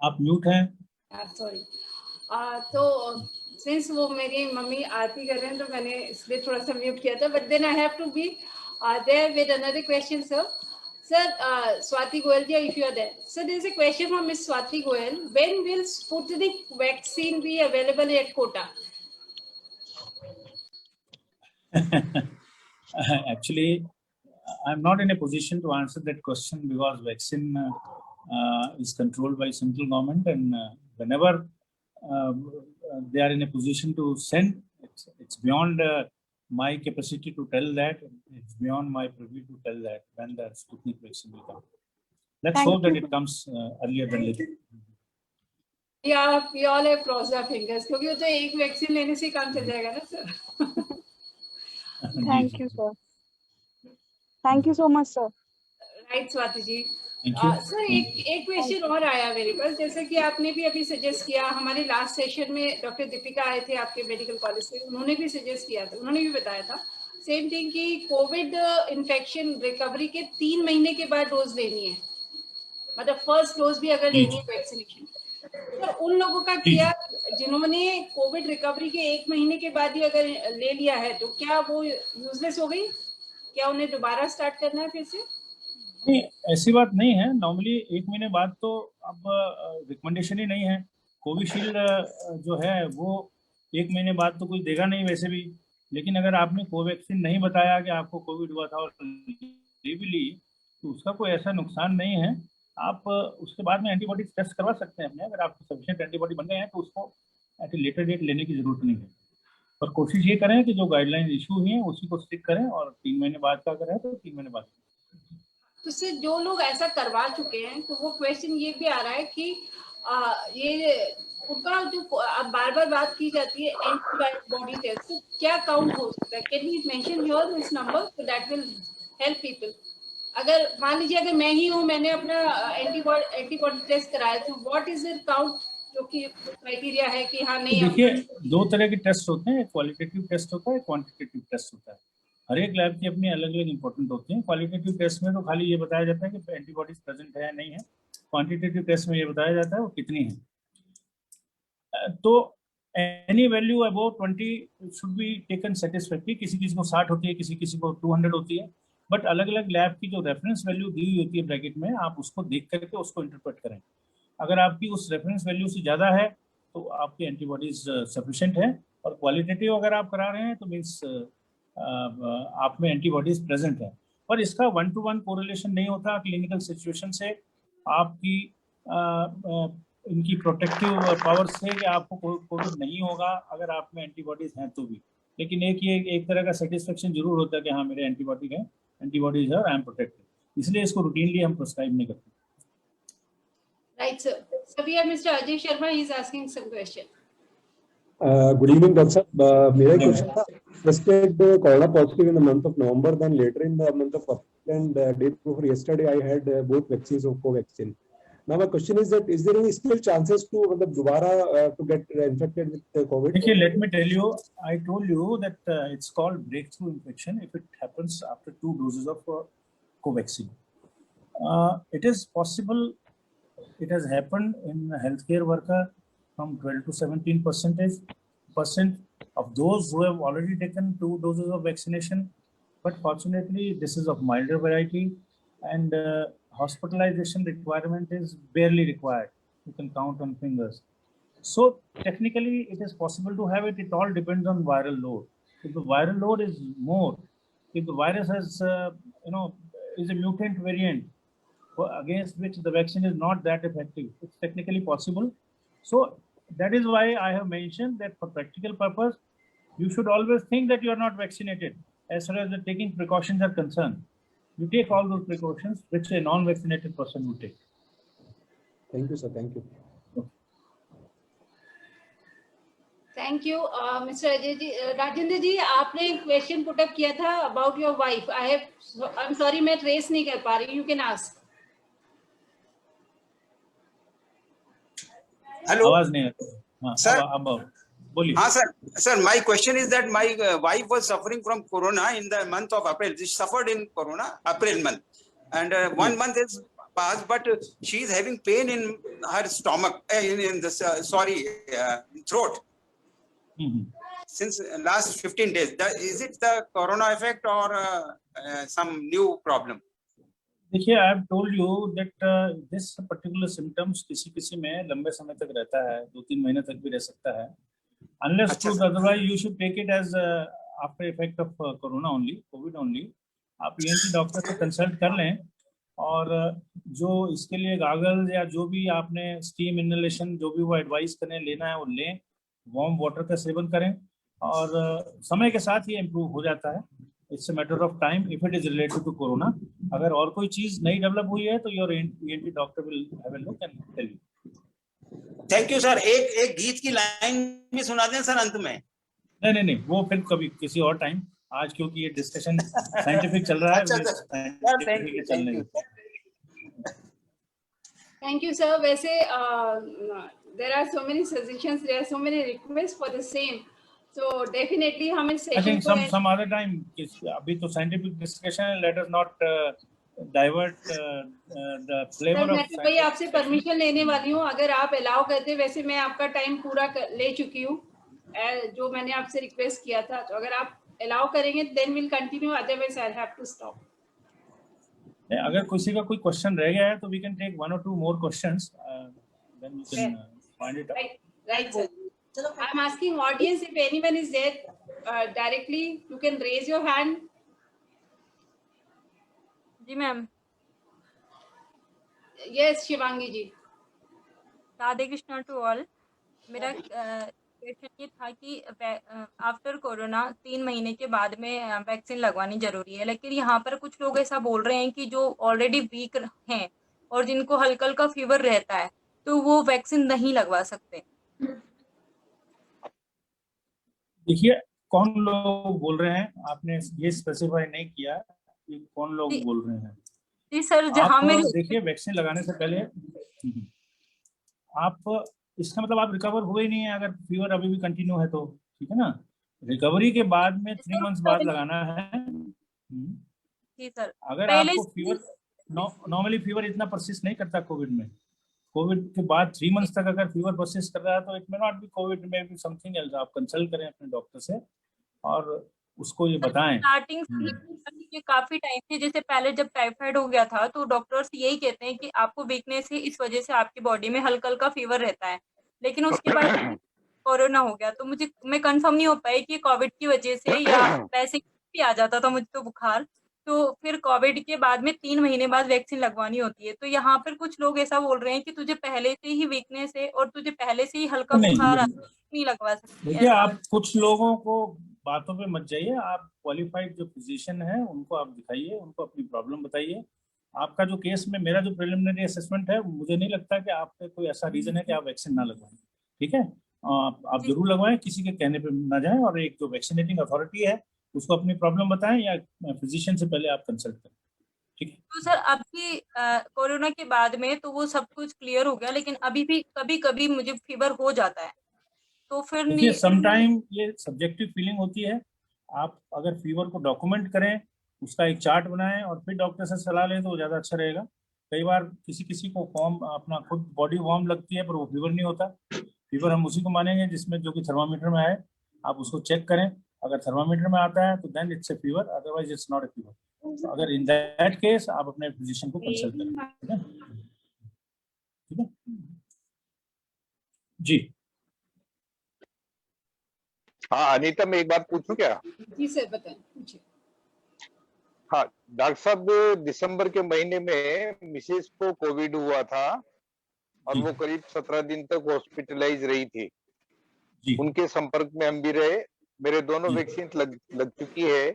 आप mute हैं. Sorry. तो since वो मेरी mummy आरती कर रहे हैं तो मैंने इसलिए थोड़ा सा म्यूट किया था. But then I have to be there with another question. Sir, Swati Goyal ji, if you are there. So there is a question from Ms. Swati Goyal. When will Sputnik vaccine be available at Kota? Actually, I'm not in a position to answer that question because vaccine is controlled by central government, and whenever they are in a position to send, it's beyond my capacity to tell that. It's beyond my purview to tell that when the Sputnik vaccine will come. Let's hope that it comes earlier than later. Yeah, we all have crossed our fingers क्योंकि वो तो एक vaccine लेने से काम चल जाएगा ना sir. Thank you, sir. Thank you so much, sir. Right, Swati ji. Sir एक क्वेश्चन और आया मेरे पास. जैसे कि आपने भी अभी सजेस्ट किया, हमारे लास्ट सेशन में डॉक्टर दीपिका आए थे आपके मेडिकल कॉलेज से, उन्होंने भी सजेस्ट किया था, उन्होंने भी बताया था सेम थिंग कि कोविड इन्फेक्शन रिकवरी के 3 महीने के बाद डोज लेनी है, मतलब फर्स्ट डोज भी अगर लेनी है वैक्सीनेशन. तो उन लोगों का क्या, जिन्होंने कोविड रिकवरी के 1 महीने के बाद ही अगर ले लिया है तो क्या वो यूजलेस हो गई? क्या उन्हें दोबारा स्टार्ट करना है फिर से? नहीं, ऐसी बात नहीं है. नॉर्मली 1 महीने बाद तो अब रिकमेंडेशन ही नहीं है. कोविशील्ड जो है वो 1 महीने बाद तो कुछ देगा नहीं वैसे भी. लेकिन अगर आपने कोवैक्सीन नहीं बताया कि आपको कोविड हुआ था और ले भी ली, तो उसका कोई ऐसा नुकसान नहीं है. आप उसके बाद में एंटीबॉडी टेस्ट करवा सकते हैं अपने. अगर आपको सफिशिएंट एंटीबॉडी बन गए हैं तो उसको एट ए लेटर डेट लेने की जरूरत नहीं है. पर कोशिश ये करें कि जो गाइडलाइन इशू हुई है उसी को स्टिक करें, और 3 महीने बाद का करें तो 3 महीने बाद. तो सिर जो लोग ऐसा करवा चुके हैं तो वो क्वेश्चन ये भी आ रहा है कि ये उनका जो अब बार बार बात की जाती है एंटीबॉडी टेस्ट, तो क्या काउंट हो सकता है? Can you mention here this number so that will help people? अगर मान लीजिए अगर मैं ही हूँ, मैंने अपना एंटीबॉडी टेस्ट कराया, तो व्हाट इज इट काउंट जो कि क्राइटेरिया है कि हाँ नहीं? देखिए, दो तरह के टेस्ट होते हैं, क्वालिटेटिव टेस्ट होता है, क्वांटिटेटिव टेस्ट होता है। हर एक लैब की अपनी अलग अलग इंपॉर्टेंट होती है। क्वालिटेटिव टेस्ट में तो खाली ये बताया जाता है कि एंटीबॉडीज प्रेजेंट है या नहीं है। क्वांटिटेटिव टेस्ट में ये बताया जाता है वो कितनी है। तो any value above 20 should be taken satisfactory. किसी किसी को 60 होती है, किसी किसी को 200 होती है, बट अलग अलग लैब की जो रेफरेंस वैल्यू दी हुई होती है ब्रैकेट में, आप उसको देख करके उसको इंटरप्रेट करें। अगर आपकी उस रेफरेंस वैल्यू से ज़्यादा है तो आपकी एंटीबॉडीज सफिशिएंट है, और क्वालिटेटिव अगर आप करा रहे हैं तो मीन्स आप में एंटीबॉडीज प्रेजेंट है। पर इसका 1-to-1 कोरिलेशन नहीं होता क्लिनिकल सिचुएशन से, आपकी इनकी प्रोटेक्टिव पावर से कि आपको कोविड नहीं होगा अगर आप में एंटीबॉडीज हैं तो भी। लेकिन एक तरह का सेटिस्फेक्शन जरूर होता है कि हाँ मेरे एंटीबॉडीज है और आई एम प्रोटेक्टेड, इसलिए इसको रूटीनली हम प्रिस्क्राइब नहीं करते। Right, sir. So we have Mr. Ajay Sharma. He is asking some question. Good evening, Dr. मेरा क्वेश्चन था, tested corona positive in the month of November, then later in the month of April, and day before yesterday I had both vaccines of Covaxin. Now my question is that is there any still chances to दोबारा to get infected with COVID? Okay, let me tell you, I told you that it's called breakthrough infection if it happens after 2 doses of Covaxin. It is possible. It has happened in a healthcare worker from 12 to 17% of those who have already taken 2 doses of vaccination. But fortunately, this is of milder variety, and hospitalization requirement is barely required. You can count on fingers. So technically, it is possible to have it. It all depends on viral load. If the viral load is more, if the virus has, is a mutant variant, against which the vaccine is not that effective, it's technically possible. So that is why I have mentioned that for practical purpose, you should always think that you are not vaccinated as far as the taking precautions are concerned. You take all those precautions which a non-vaccinated person would take. Thank you, sir. Thank you. Thank you, Mr. Ajay ji. Rajendra ji, आपने एक question put up किया था about your wife. I'm sorry, मैं trace नहीं कर पा रही. You can ask. Hello. आवाज नहीं आ Sir. अब बोलिए. हाँ sir, my question is that my wife was suffering from corona in the month of April. She suffered in corona April month, and 1 month is passed, but she is having pain in her stomach, in the throat. Since last 15 days. Is it the corona effect or some new problem? देखिए, I have told you that this particular symptoms किसी में लंबे समय तक रहता है, 2-3 महीने तक भी रह सकता है. Unless proved otherwise, you should take it as after effect of corona only, COVID only. आप ENT डॉक्टर से कंसल्ट कर लें, और जो इसके लिए गागल्स या जो भी आपने स्टीम इनहेलेशन जो भी वो एडवाइस करें लेना है वो लें, वार्म वाटर का सेवन करें, और समय के साथ ये इम्प्रूव हो जाता है. It's a matter of time if it is related to corona. अगर और कोई चीज नई डेवलप हुई है तो your ENT doctor will have a look and tell you. Thank you sir. एक गीत की लाइन भी सुना दें सर अंत में. नहीं, वो फिर कभी किसी और टाइम. आज क्योंकि ये डिस्कशन साइंटिफिक चल रहा है. Thank you, sir. वैसे there are so many suggestions, there are so many requests for the same. So definitely हम इस I think session some other time. अभी तो scientific discussion है. Let us not divert the flavor of. मैं तो भाई आपसे परमिशन लेने वाली हूँ, अगर आप अलाउ करते. वैसे मैं आपका टाइम पूरा ले चुकी हूँ जो मैंने आपसे रिक्वेस्ट किया था, तो अगर आप अलाउ करेंगे then we'll continue, otherwise I'll have to stop. अगर किसी का कोई क्वेश्चन रह गया है तो we can take 1 or 2 more questions, then you can find it out. Right, sir. I'm asking audience, if anyone is there directly, you can raise your hand. जी ma'am. Yes, Shivangi ji. Radhe Krishna to all. मेरा question ये था कि after corona 3 महीने के बाद में vaccine लगवानी जरूरी है, लेकिन यहाँ पर कुछ लोग ऐसा बोल रहे हैं कि जो ऑलरेडी वीक हैं और जिनको हल्का हल्का फीवर रहता है तो वो वैक्सीन नहीं लगवा सकते. देखिए कौन लोग बोल रहे हैं, आपने ये स्पेसिफाई नहीं किया कि कौन लोग बोल रहे हैं। जी सर, जहाँ आप मेरे देखिए वैक्सीन लगाने से पहले आप, इसका मतलब आप रिकवर हुए ही नहीं है अगर फीवर अभी भी कंटिन्यू है तो, ठीक है ना। रिकवरी के बाद में 3 मंथ्स बाद लगाना है। जी सर, अगर पहले आपको फीवर, नॉर्मली फीवर इतना परसिस्ट नहीं करता कोविड में। कोविड के बाद 3 मंथ्स तक अगर फीवर परसिस्ट कर रहा है तो it may not be Covid, में बी समथिंग एल्स। आप कंसल्ट करें अपने डॉक्टर से और उसको ये बताएं। स्टार्टिंग से काफी टाइम से, जैसे पहले जब टाइफाइड हो गया था तो डॉक्टर्स यही कहते हैं कि आपको वीकनेस है, इस वजह से आपकी बॉडी में हल्का हल्का फीवर रहता है। लेकिन उसके बाद कोरोना हो गया तो मैं कंफर्म नहीं हो पाई कि कोविड की वजह से या वैसे भी आ जाता था मुझे तो बुखार। तो फिर कोविड के बाद में 3 महीने बाद वैक्सीन लगवानी होती है। तो यहाँ पर कुछ लोग ऐसा बोल रहे हैं कि तुझे पहले से ही वीकनेस है और तुझे पहले से ही हल्का बुखार नहीं लगवा सकती। देखिए आप कुछ लोगों को बातों पे मत जाइए, आप क्वालिफाइड जो फिजिशियन है उनको आप दिखाइए, उनको अपनी प्रॉब्लम बताइए। आपका जो केस में मेरा जो प्रिलिमिनरी असेसमेंट है, मुझे नहीं लगता कि आप पे कोई ऐसा रीजन है कि आप वैक्सीन ना लगवाएं, ठीक है। आप जरूर लगवाएं, किसी के कहने पे ना जाएं, और एक जो वैक्सीनेटिंग अथॉरिटी है उसको अपनी प्रॉब्लम बताएं या फिजिशियन से पहले आप कंसल्ट करें, ठीक है। तो सर अभी कोरोना के बाद में तो वो सब कुछ क्लियर हो गया, लेकिन अभी भी कभी कभी मुझे फीवर हो जाता है, तो फिर देखिए समटाइम ये सब्जेक्टिव फीलिंग होती है। आप अगर फीवर को डॉक्यूमेंट करें, उसका एक चार्ट बनाएं और फिर डॉक्टर से सलाह लें तो ज़्यादा अच्छा रहेगा। कई बार किसी किसी को फॉर्म अपना खुद बॉडी वार्म लगती है पर वो फीवर नहीं होता। फीवर हम उसी को मानेंगे जिसमें जो कि थर्मामीटर में आए, आप उसको चेक करें। अगर थर्मामीटर में आता है तो then it's a fever, otherwise it's not a fever. अगर इन दैट केस आप अपने फिजिशियन को कंसल्ट करें, ठीक है, ठीक है जी। हाँ अनीता, मैं एक बात पूछूं क्या? जी सर बताएं, पूछिए। हाँ डॉक्टर साहब, दिसंबर के महीने में मिसेस को कोविड हुआ था और वो करीब 17 दिन तक हॉस्पिटलाइज रही थी। उनके संपर्क में हम भी रहे। मेरे दोनों वैक्सीन लग चुकी है,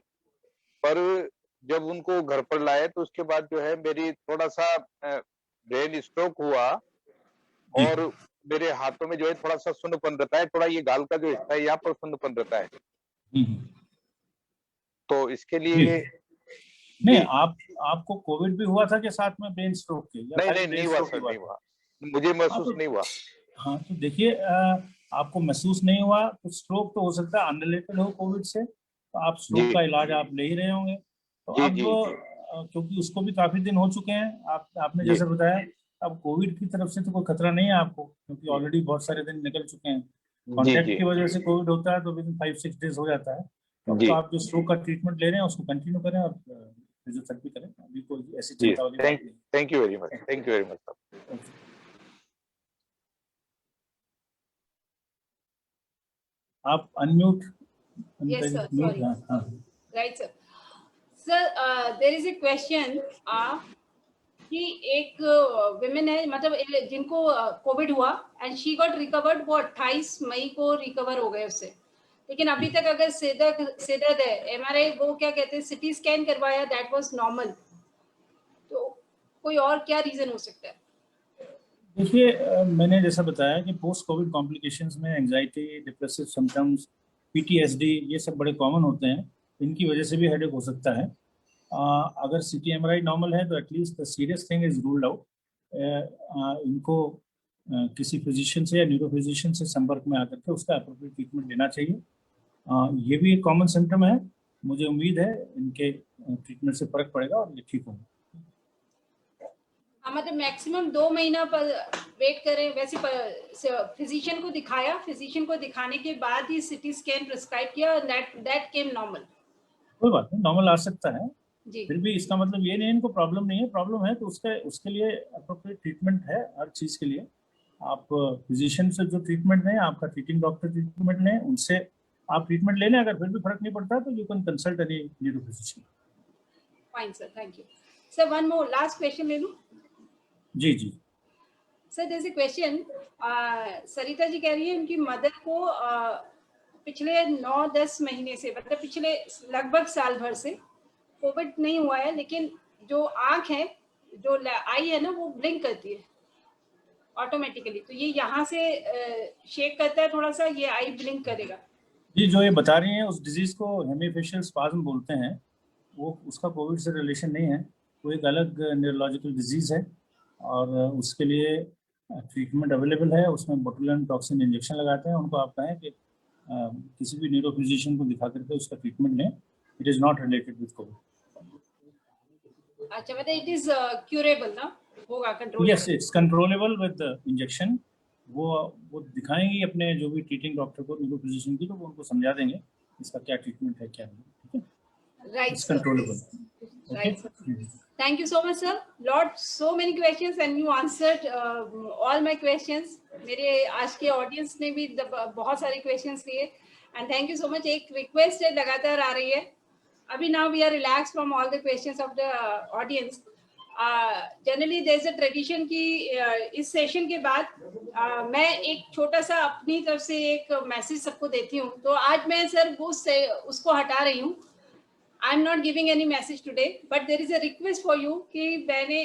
पर जब उनको घर पर लाए तो उसके बाद जो है मेरी थोड़ा सा ब्रेन स्ट्रोक हुआ और मेरे हाथों में जो है थोड़ा सा सुन्नपन रहता है, थोड़ा ये गाल का जो हिस्सा है यहाँ पर सुन्नपन रहता है। तो इसके लिए नहीं, आपको कोविड भी हुआ था कि साथ में ब्रेन स्ट्रोक के? नहीं हुआ सर, नहीं हुआ, मुझे महसूस नहीं हुआ। हाँ तो देखिए, आपको महसूस नहीं हुआ तो स्ट्रोक तो हो सकता है अनरिलेटेड हो कोविड से, तो आप स्ट्रोक का इलाज आप ले ही रहे होंगे। तो अब क्योंकि उसको भी काफी दिन हो चुके हैं, आपने जैसे बताया, अब कोविड की तरफ से तो कोई खतरा नहीं है आपको, क्योंकि ऑलरेडी बहुत सारे दिन निकल चुके हैं। कॉन्टैक्ट की वजह से कोविड होता है तो विद इन 5-6 डेज हो जाता है। तो आप जो स्ट्रोक का ट्रीटमेंट ले रहे हैं उसको कंटिन्यू करें और फिजियोथेरेपी करें। अभी कोई ऐसी चिंता वाली बात नहीं। Thank you very much, thank you very much sir. आप unmute. Yes sir, sorry. Right sir. Sir, there is a question कि एक विमेन है, मतलब जिनको कोविड हुआ एंड शी गॉट रिकवर्ड, वो 28 मई को रिकवर हो गए उससे, लेकिन अभी तक अगर सेदर्द है, एमआरआई वो क्या कहते हैं सिटी स्कैन करवाया, दैट वाज नॉर्मल, तो कोई और क्या रीजन हो सकता है? देखिए मैंने जैसा बताया कि पोस्ट कोविड कॉम्प्लिकेशंस में एंजाइटी, डिप्रेसिव सिम्टम्स, पीटीएसडी, ये सब बड़े कॉमन होते हैं। इनकी वजह से भी हेडेक हो सकता है। अगर सीटी एमआरआई नॉर्मल है तो at least the serious thing is ruled out. इनको किसी फिजिशियन से या न्यूरो फिजिशियन से संपर्क में आकर के उसका अप्रोप्रिएट ट्रीटमेंट लेना चाहिए। ये भी एक कॉमन सिम्टम है, मुझे उम्मीद है इनके ट्रीटमेंट से फर्क पड़ेगा और ये ठीक होंगे। मतलब मैक्सिमम 2 महीना पर वेट करें। वैसे फिजिशियन को दिखाया, फिजिशियन को दिखाने के बाद ही सिटी स्कैन प्रिस्क्राइब किया, दैट केम नॉर्मल। कोई बात नहीं, नॉर्मल आ सकता है जी। फिर भी इसका मतलब ये नहीं इनको प्रॉब्लम नहीं है। प्रॉब्लम है तो उसके लिए अप्रोप्रिएट ट्रीटमेंट है हर चीज के लिए। आप फिजिशियन से जो ट्रीटमेंट लें, आपका ट्रीटिंग डॉक्टर ट्रीटमेंट लें, उनसे आप ट्रीटमेंट ले लें। अगर फिर भी फर्क नहीं पड़ता तो you can consult any neuro physician. Fine sir, thank you sir. One more last question ले लूं? जी जी sir, there is a question. Sarita ji कह रही है उनकी मदर को पिछले 9-10 महीने से, मतलब पिछले लगभग साल भर से कोविड नहीं हुआ है, लेकिन जो आंख है, जो आई है ना, वो ब्लिंक करती है ऑटोमेटिकली। तो ये यहाँ से शेक करता है थोड़ा सा, ये आई ब्लिंक करेगा। जी जो ये बता रही हैं उस डिजीज को हेमीफेशियल स्पाज्म बोलते हैं, वो उसका कोविड से रिलेशन नहीं है, वो एक अलग न्यूरोलॉजिकल डिजीज है और उसके लिए ट्रीटमेंट अवेलेबल है। उसमें बोटुलिन टॉक्सिन इंजेक्शन लगाते हैं। उनको आप कहें कि किसी भी न्यूरो फिजिशियन को दिखा करके उसका ट्रीटमेंट लें। It is not related with Covid. अच्छा, मतलब इट इज क्यूरेबल ना, होगा control? Yes, it's controllable with injection. वो दिखाएंगे अपने जो भी ट्रीटिंग डॉक्टर को, न्यूरो फिजिशियन की, तो वो उनको समझा देंगे इसका क्या ट्रीटमेंट है क्या नहीं। ठीक है, right, it's controllable. Right. Thank you so much, sir. Lot so many questions and you answered all my questions. मेरे आज के ऑडियंस ने भी बहुत सारे questions लिए and thank you so much. एक request है लगातार आ रही है अभी। Now we are relaxed from all the questions of the audience. Generally there is a tradition कि इस सेशन के बाद मैं एक छोटा सा अपनी तरफ से एक मैसेज सबको देती हूँ। तो आज मैं सर वो उसको हटा रही हूँ। I'm not giving any message today, but there is a request for you कि मैंने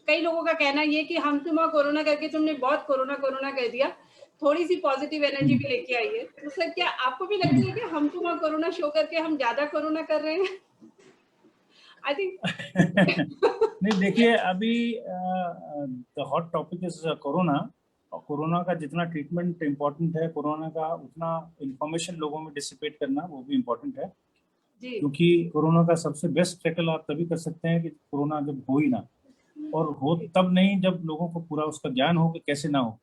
कई लोगों का कहना ये कि हम तुम्हारा कोरोना करके तुमने बहुत कोरोना कर दिया, थोड़ी सी पॉजिटिव एनर्जी भी लेके आइए। तो सर क्या आपको भी लगता है कि हम तुम्हारा कोरोना शो करके हम ज्यादा कोरोना कर रहे हैं? I think नहीं, देखिए अभी the hot topic is corona. और कोरोना का जितना ट्रीटमेंट इम्पोर्टेंट है, कोरोना का उतना इंफॉर्मेशन लोगों में डिसिपेट करना वो भी इम्पोर्टेंट है। क्योंकि कोरोना का सबसे बेस्ट टैकल आप तभी कर सकते हैं कि कोरोना जब हो ही ना, और हो तब नहीं जब लोगों को पूरा उसका ज्ञान हो कि कैसे ना हो।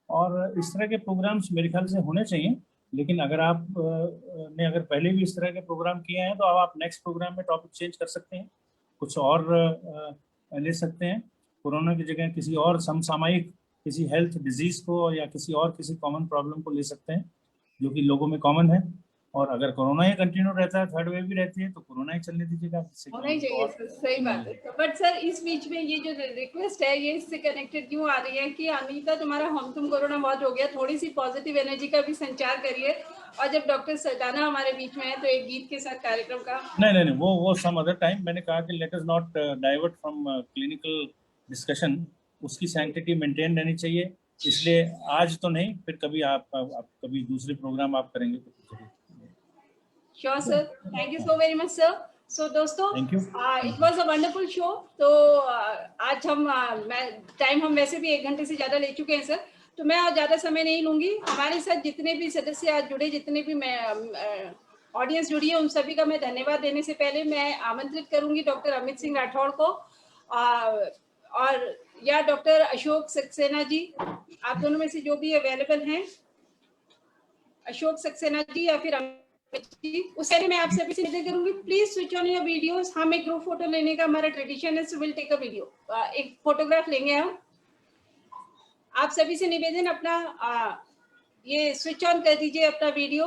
और इस तरह के प्रोग्राम्स मेरे ख्याल से होने चाहिए। लेकिन अगर आप ने अगर पहले भी इस तरह के प्रोग्राम किए हैं तो अब आप नेक्स्ट प्रोग्राम में टॉपिक चेंज कर सकते हैं, कुछ और ले सकते हैं। कोरोना की जगह किसी और समसामयिक किसी हेल्थ डिजीज को या किसी कॉमन प्रॉब्लम को ले सकते हैं जो कि लोगों में कॉमन है। और अगर कोरोना ही कंटिन्यू रहता है, थर्ड वेव भी रहती है, तो कोरोना ही चलने दीजिएगा। होना ही चाहिए सर, सही बात है। बट सर इस बीच में ये जो रिक्वेस्ट है ये इससे कनेक्टेड क्यों आ रही है कि अनीता तुम्हारा हम तुम कोरोना बहुत हो गया, थोड़ी सी पॉजिटिव एनर्जी का भी संचार करिए। और जब डॉक्टर सरदाना हमारे बीच में है तो एक गीत के साथ कार्यक्रम का नहीं वो सम अदर टाइम। मैंने कहा कि let us not divert from clinical discussion, उसकी सैंक्टिटी मेंटेन रहनी चाहिए। इसलिए आज तो नहीं, फिर कभी आप कभी दूसरे प्रोग्राम आप करेंगे तो Sure, sir. Thank you so very much, sir. So दोस्तों, it was a wonderful show. तो आज हम टाइम हम वैसे भी 1 घंटे से ज़्यादा ले चुके हैं सर, तो मैं आज ज़्यादा समय नहीं लूँगी। हमारे साथ जितने भी सदस्य आज जुड़े, जितने भी ऑडियंस जुड़ी है, उन सभी का मैं धन्यवाद देने से पहले मैं आमंत्रित करूँगी डॉक्टर अमित सिंह राठौड़ को और या डॉक्टर अशोक सक्सेना जी, आप दोनों में से जो भी अवेलेबल हैं, अशोक सक्सेना जी या फिर उससे मैं आप सभी से निवेदन करूंगी, please switch on your videos. हम एक ग्रुप फोटो लेने का हमारा ट्रेडिशन है, so will take a video, एक फोटोग्राफ लेंगे हम। आप सभी से निवेदन अपना ये स्विच ऑन कर दीजिए अपना वीडियो।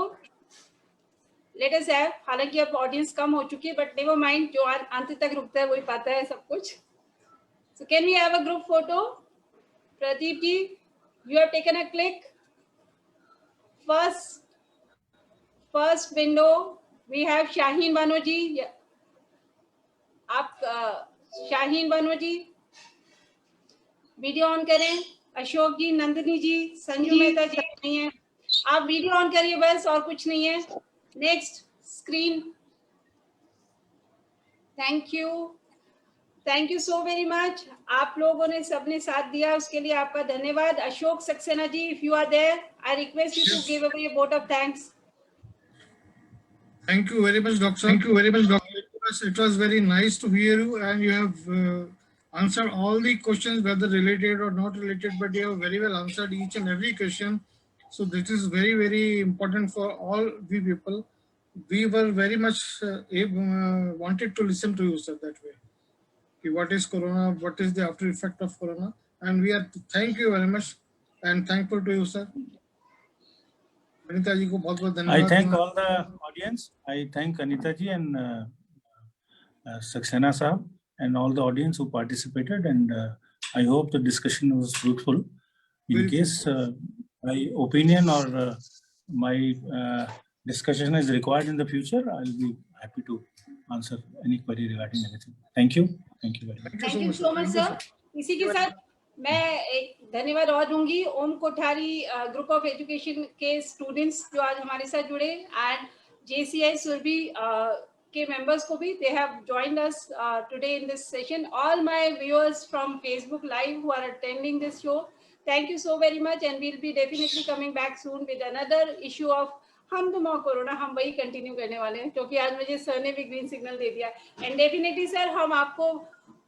लेट अस हैव, हालांकि अब ऑडियंस कम हो चुकी है, बट नेवर माइंड, जो अंत तक रुकता है वही पाता है सब कुछ। So can we have a group photo? Pradeep ji, you have taken a click. First window we have Shaheen Bano ji. आप शाहीन बानो जी वीडियो ऑन करें। अशोक जी, नंदिनी जी, संजू मेहता जी नहीं है, आप वीडियो ऑन करिए बस, और कुछ नहीं है। Next screen. Thank you so very much. आप लोगों ने सबने साथ दिया, उसके लिए आपका धन्यवाद। Ashok Saxena ji, if you are there, I request you to give away a vote of thanks. Thank you very much, Doctor. Thank you very much, Doctor. It was very nice to hear you, and you have answered all the questions, whether related or not related, but you have very well answered each and every question. So this is very, very important for all we people. We were very much wanted to listen to you, sir, that way. Okay, what is Corona? What is the after effect of Corona? And we are thank you very much and thankful to you, sir. Anita ji ko बहुत बहुत धन्यवाद। I thank all the audience. I thank Anita ji and Saxena Saab and all the audience who participated, and I hope the discussion was fruitful. In case my opinion or my discussion is required in the future, I'll be happy to answer any query regarding anything. Thank you very much. Thank you so much, sir. इसी के साथ मैं एक धन्यवाद और दूंगी ओम Kothari group of education के students जो आज हमारे साथ जुड़े, एंड JCI सुरभि के members को भी, they have joined us today in this session. All my viewers from Facebook Live who are attending this show, thank you so very much, and we'll be definitely coming back soon with another issue of हम तुम और corona, हम वही continue करने वाले हैं क्योंकि आज मुझे सर ने भी ग्रीन सिग्नल दे दिया। एंड डेफिनेटली सर हम आपको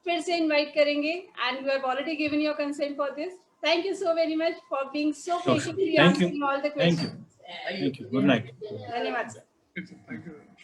फिर से इनवाइट करेंगे, and you have already given your consent for this. Thank you so very much for being so patiently answering all the questions. Thank you. Good night. धन्यवाद sir. Thank you very much.